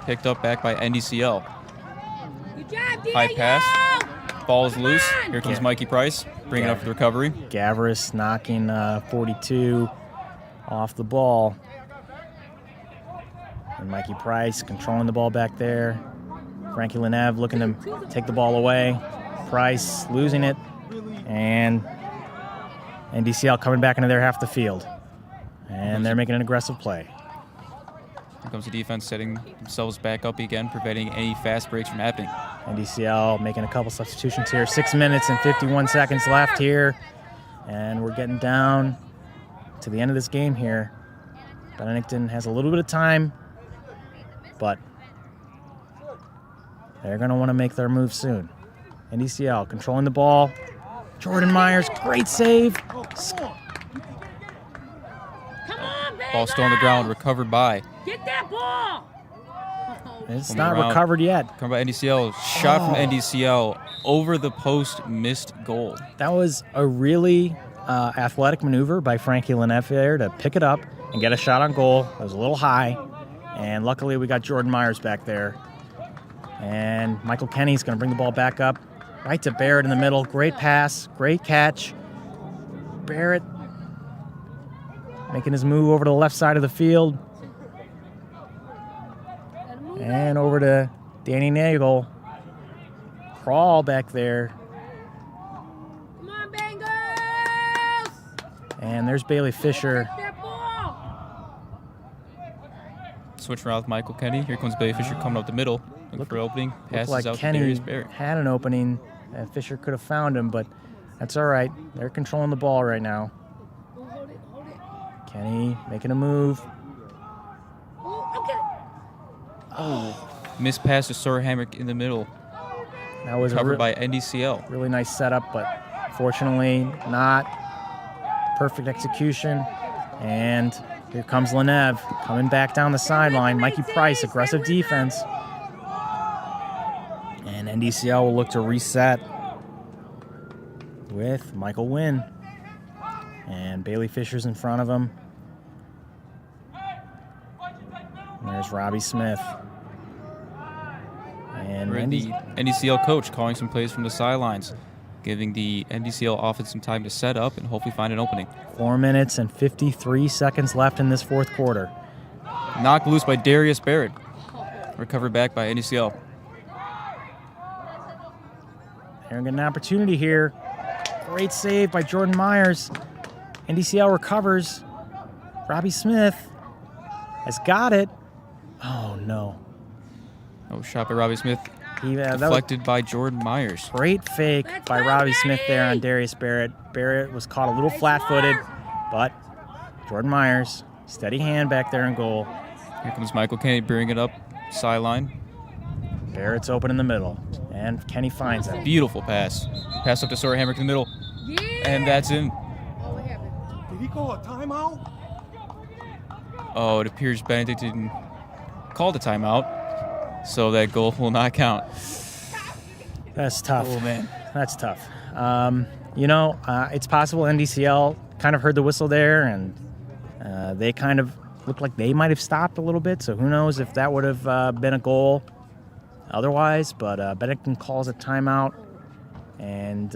Picked up back by NDCL. Good job, Diego. High pass. Ball is loose. Here comes Yeah. Mikey Price. Bringing it up for the recovery. Gavris knocking 42 off the ball. And Mikey Price controlling the ball back there. Frankie Lenev looking to take the ball away. Price losing it. And NDCL coming back into their half the field. And they're making an aggressive play. Here comes the defense setting themselves back up again, preventing any fast breaks from happening. NDCL making a couple substitutions here. 6 minutes and 51 seconds left here. And we're getting down to the end of this game here. Benedictine has a little bit of time, but they're going to want to make their move soon. NDCL controlling the ball. Jordan Myers, great save. Come on, Bengals. Ball still on the ground, recovered by. Get that ball. It's Coming not around. recovered yet. Come by NDCL. Shot from NDCL over the post, missed goal. That was a really athletic maneuver by Frankie Lenev there to pick it up and get a shot on goal. It was a little high, and luckily we got Jordan Myers back there. And Michael Kenny's going to bring the ball back up, right to Barrett in the middle. Great pass, great catch. Barrett making his move over to the left side of the field. And over to Danny Nagel. Crawl back there. Come on, Bengals. And there's Bailey Fisher. Get that ball. Switch around with Michael Kenny. Here comes Billy Fisher coming up the middle. Looking for an opening. Looked Passes like out Kenny to Darius Barrett. had an opening. Fisher could have found him, but that's all right. They're controlling the ball right now. Hold it, hold it. Kenny making a move. Oh, okay. Missed pass to Sawyer Hamrick in the middle. That was a Covered by NDCL. really nice setup, but fortunately not perfect execution. And here comes Lenev coming back down the sideline. Mikey Price, aggressive defense. And NDCL will look to reset with Michael Nguyen. And Bailey Fisher's in front of him. And there's Robbie Smith. And We're the NDCL coach calling some plays from the sidelines, giving the NDCL offense some time to set up and hopefully find an opening. 4 minutes and 53 seconds left in this fourth quarter. Knocked loose by Darius Barrett. Recovered back by NDCL. They're getting an opportunity here. Great save by Jordan Myers. NDCL recovers. Robbie Smith has got it. Oh, no. Oh, shot by Robbie Smith. That was Deflected by Jordan Myers. great fake by Robbie Smith there on Darius Barrett. Barrett was caught a little flat-footed, but Jordan Myers, steady hand back there in goal. Here comes Michael Kenny bringing it up sideline. Barrett's open in the middle, and Kenny finds it. Beautiful pass. Pass up to Sawyer Hamrick in the middle, Yeah. and that's in. Oh, what happened? Did he call a timeout? Oh, it appears Benedictine called a timeout, so that goal will not count. That's tough. Oh, man. That's tough. It's possible NDCL kind of heard the whistle there and They kind of looked like they might have stopped a little bit, so who knows if that would have been a goal otherwise. But Benedictine calls a timeout, and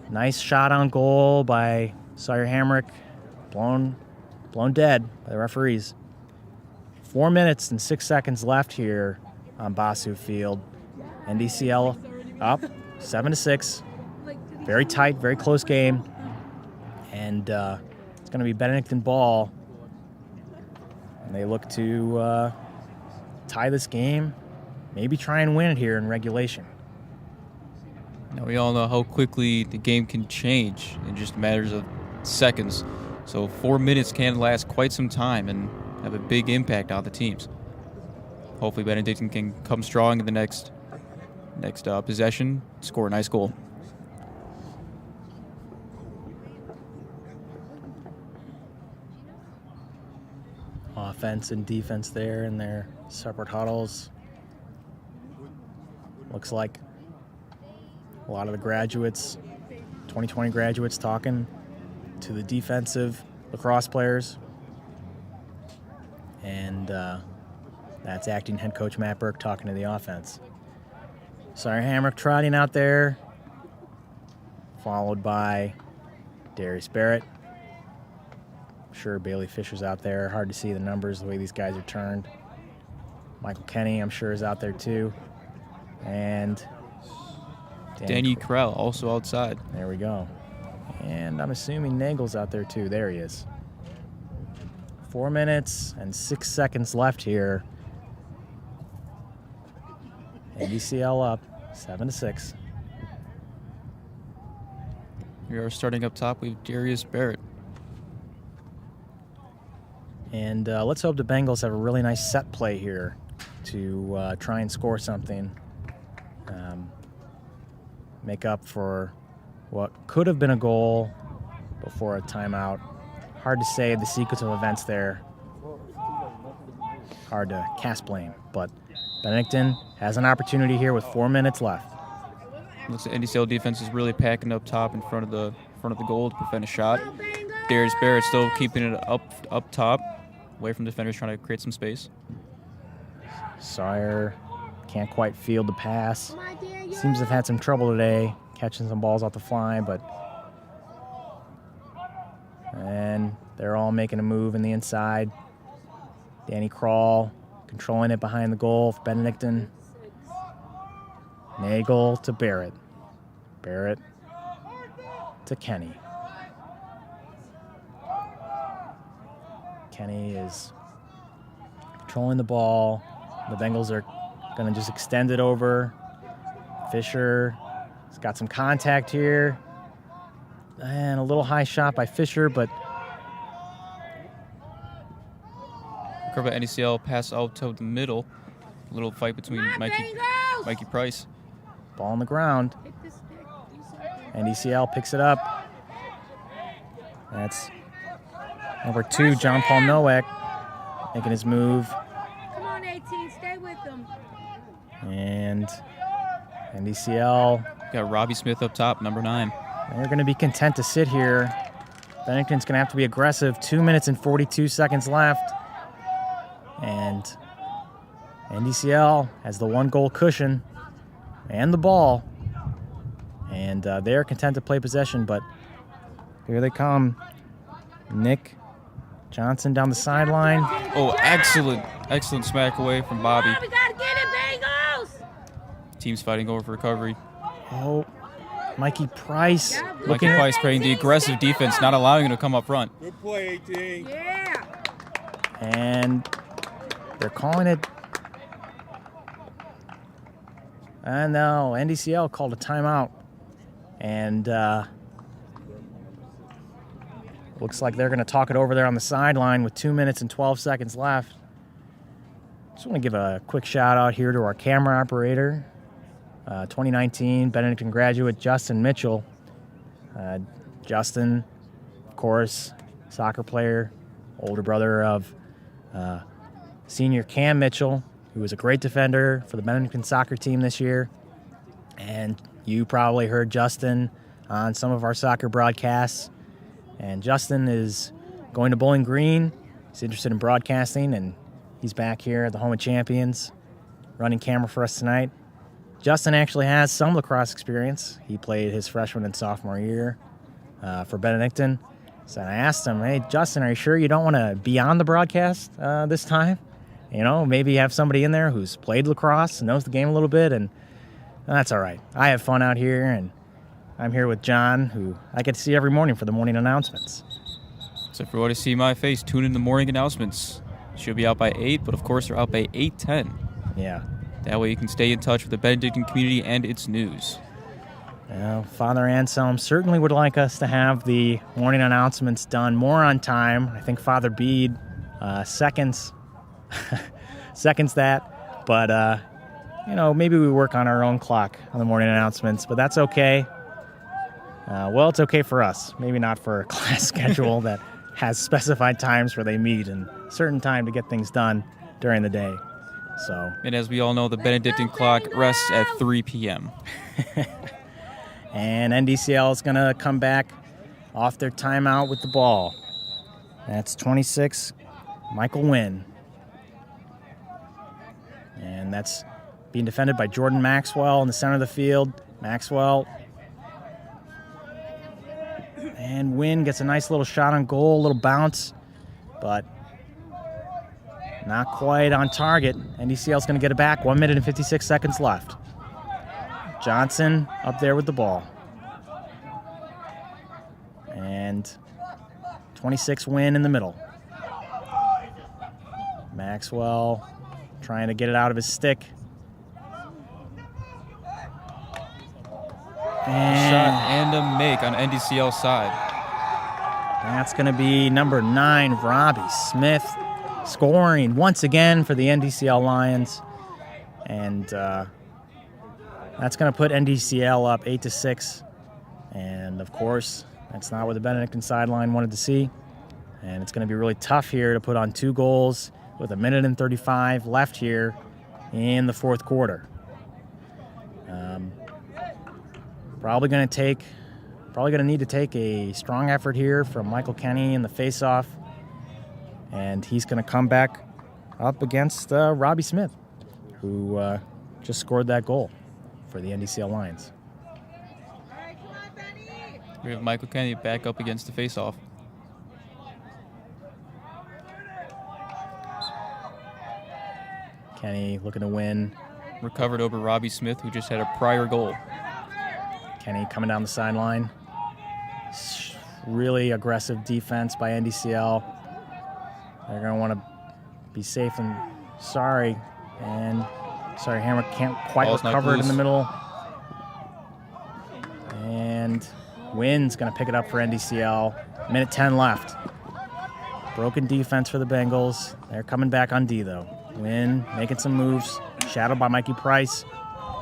nice shot on goal by Sawyer Hamrick, blown dead by the referees. 4 minutes and 6 seconds left here on Bossu Field. NDCL up 7-6. Very tight, very close game. And it's going to be Benedictine ball. And they look to tie this game, maybe try and win it here in regulation. Now, we all know how quickly the game can change in just matters of seconds. So 4 minutes can last quite some time and have a big impact on the teams. Hopefully Benedictine can come strong in the next possession, score a nice goal. Offense and defense there in their separate huddles. Looks like a lot of the graduates, 2020 graduates, talking to the defensive lacrosse players. And that's acting head coach Matt Burke talking to the offense. Sawyer Hamrick trotting out there, followed by Darius Barrett. I'm sure Bailey Fisher's out there. Hard to see the numbers the way these guys are turned. Michael Kenny, I'm sure, is out there too. And Danny Krell also outside. There we go. And I'm assuming Nagel's out there too. There he is. 4 minutes and 6 seconds left here. NDCL up 7-6. We are starting up top with Darius Barrett. And let's hope the Bengals have a really nice set play here to try and score something. Make up for what could have been a goal before a timeout. Hard to say the sequence of events there. Hard to cast blame, but Benedictine has an opportunity here with 4 minutes left. Looks like NDCL defense is really packing up top in front of the goal to prevent a shot. Darius Barrett still keeping it up top, away from defenders, trying to create some space. Sawyer can't quite field the pass. Seems to have had some trouble today catching some balls off the fly, but and they're all making a move in the inside. Danny Krall controlling it behind the goal for Benedictine. Nagel to Barrett. Barrett to Kenny. Kenny is controlling the ball. The Bengals are going to just extend it over. Fisher has got some contact here. And a little high shot by Fisher, but Recover NDCL pass out to the middle. A little fight between Mikey Price. ball on the ground. NDCL picks it up. That's number 2, John Paul Nowak, making his move. Come on, 18, stay with them. And NDCL, Got Robbie Smith up top, number 9. they're going to be content to sit here. Benedictine's going to have to be aggressive. 2 minutes and 42 seconds left. And NDCL has the 1-goal cushion and the ball. And they're content to play possession, but here they come. Nick Johnson down the sideline. Oh, excellent smack away from Bobby. We gotta get it, Bengals! Team's fighting over for recovery. Oh, Mikey Price. Mikey Price playing the aggressive defense, not allowing him to come up front. Good play, 18. Yeah! And they're calling it. And now NDCL called a timeout. And looks like they're going to talk it over there on the sideline with 2 minutes and 12 seconds left. Just want to give a quick shout out here to our camera operator, 2019 Benedictine graduate Justin Mitchell. Justin, of course, soccer player, older brother of senior Cam Mitchell, who was a great defender for the Benedictine soccer team this year. And you probably heard Justin on some of our soccer broadcasts. And Justin is going to Bowling Green. He's interested in broadcasting, and he's back here at the Home of Champions running camera for us tonight. Justin actually has some lacrosse experience. He played his freshman and sophomore year for Benedictine. So I asked him, hey, Justin, are you sure you don't want to be on the broadcast this time? You know, maybe have somebody in there who's played lacrosse, knows the game a little bit, and that's all right. I have fun out here, and I'm here with John, who I get to see every morning for the morning announcements. So if you want to see my face, tune in the morning announcements. Should be out by 8, but of course they're out by 8:10. Yeah. That way you can stay in touch with the Benedictine community and its news. Well, Father Anselm certainly would like us to have the morning announcements done more on time. I think Father Bede seconds that. But, maybe we work on our own clock on the morning announcements, but that's okay. Well, it's okay for us. Maybe not for a class schedule that has specified times where they meet and certain time to get things done during the day. So, And as we all know, the Benedictine clock rests at 3 p.m. And NDCL is going to come back off their timeout with the ball. That's 26, Michael Nguyen. And that's being defended by Jordan Maxwell in the center of the field. Maxwell. And Nguyen gets a nice little shot on goal, a little bounce, but not quite on target. NDCL is going to get it back. 1 minute and 56 seconds left. Johnson up there with the ball. And 26 Nguyen in the middle. Maxwell trying to get it out of his stick. Shot and a make on NDCL side. That's going to be number 9, Robbie Smith, scoring once again for the NDCL Lions. And that's going to put NDCL up 8-6. And, of course, that's not what the Benedictine sideline wanted to see. And it's going to be really tough here to put on 2 goals with 1 minute and 35 left here in the fourth quarter. Probably going to need to take a strong effort here from Michael Kenny in the faceoff. And he's going to come back up against Robbie Smith, who just scored that goal for the NDCL Lions. We have Michael Kenny back up against the faceoff. Kenny looking to win. Recovered over Robbie Smith, who just had a prior goal. Kenny coming down the sideline. Really aggressive defense by NDCL. They're going to want to be safe and sorry. And Sawyer Hamrick can't quite recover it in the middle. And Nguyen's going to pick it up for NDCL. Minute 10 left. Broken defense for the Bengals. They're coming back on D, though. Nguyen making some moves. Shadowed by Mikey Price.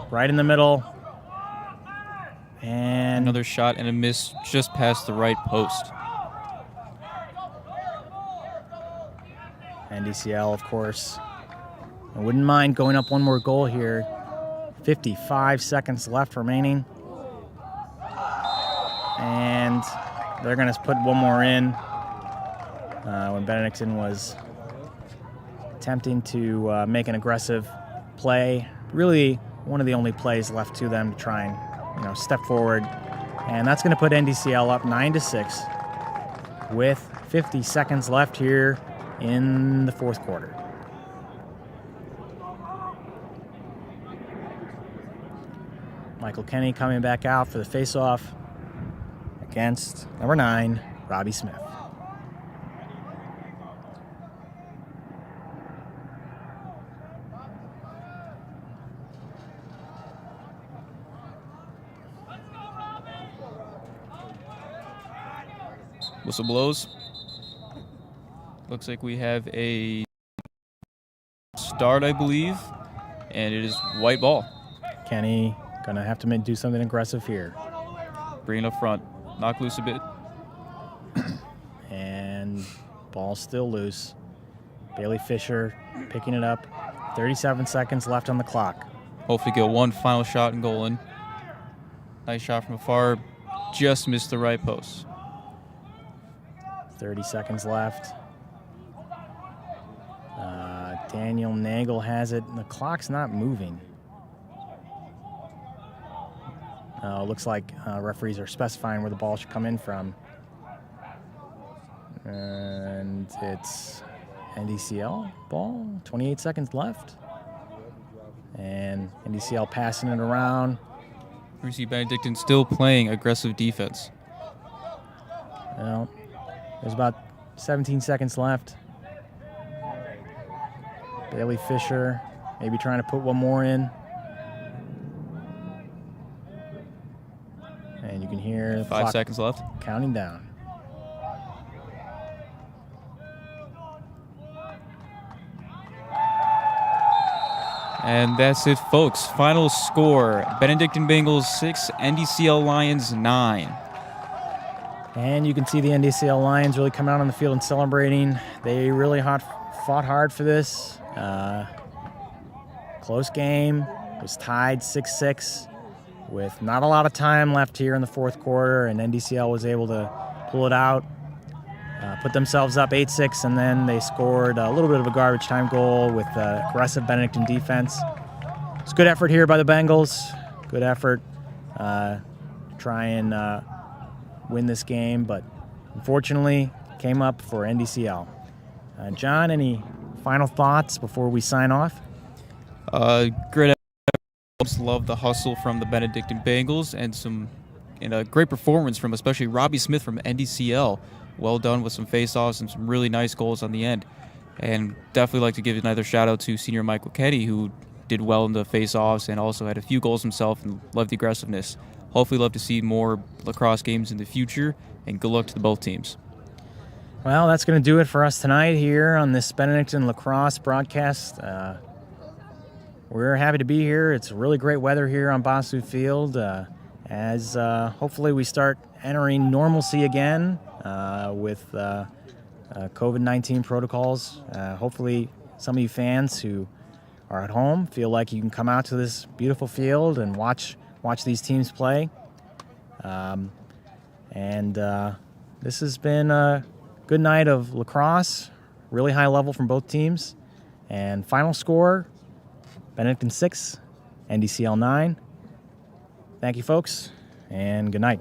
Right in the middle. And another shot and a miss just past the right post. NDCL, of course. I wouldn't mind going up one more goal here. 55 seconds left remaining. And they're going to put one more in when Benedictine was attempting to make an aggressive play. Really one of the only plays left to them to try and step forward. And that's going to put NDCL up 9-6 with 50 seconds left here in the fourth quarter. Michael Kenny coming back out for the faceoff against number 9, Robbie Smith. Whistle blows. Looks like we have a start, I believe, and it is white ball. Kenny gonna have to do something aggressive here. Bring it up front, knock loose a bit. And ball still loose. Bailey Fisher picking it up. 37 seconds left on the clock. Hopefully get one final shot and goal in. Nice shot from afar, just missed the right post. 30 seconds left. Daniel Nagel has it, and the clock's not moving. Looks like referees are specifying where the ball should come in from. And it's NDCL ball, 28 seconds left. And NDCL passing it around. We see Benedictine still playing aggressive defense. Well, there's about 17 seconds left. Bailey Fisher maybe trying to put one more in. And you can hear 5 seconds left. Counting down. And that's it, folks. Final score, Benedictine Bengals 6, NDCL Lions 9. And you can see the NDCL Lions really coming out on the field and celebrating. They really fought hard for this. Close game. It was tied 6-6 with not a lot of time left here in the fourth quarter, and NDCL was able to pull it out, put themselves up 8-6, and then they scored a little bit of a garbage time goal with aggressive Benedictine defense. It's good effort here by the Bengals. Good effort. Try and win this game, but unfortunately came up for NDCL. John, any final thoughts before we sign off? Great. Love the hustle from the Benedictine Bengals and a great performance from especially Robbie Smith from NDCL. Well done with some face-offs and some really nice goals on the end. And definitely like to give another shout out to senior Michael Kenny, who did well in the face-offs and also had a few goals himself and loved the aggressiveness. Hopefully love to see more lacrosse games in the future, and good luck to both teams. Well, that's going to do it for us tonight here on this Benedictine lacrosse broadcast. We're happy to be here. It's really great weather here on Bossu Field as hopefully we start entering normalcy again with COVID-19 protocols. Hopefully some of you fans who are at home feel like you can come out to this beautiful field and watch these teams play. This has been a good night of lacrosse, really high level from both teams. And final score, Benedictine 6, NDCL 9. Thank you, folks, and good night.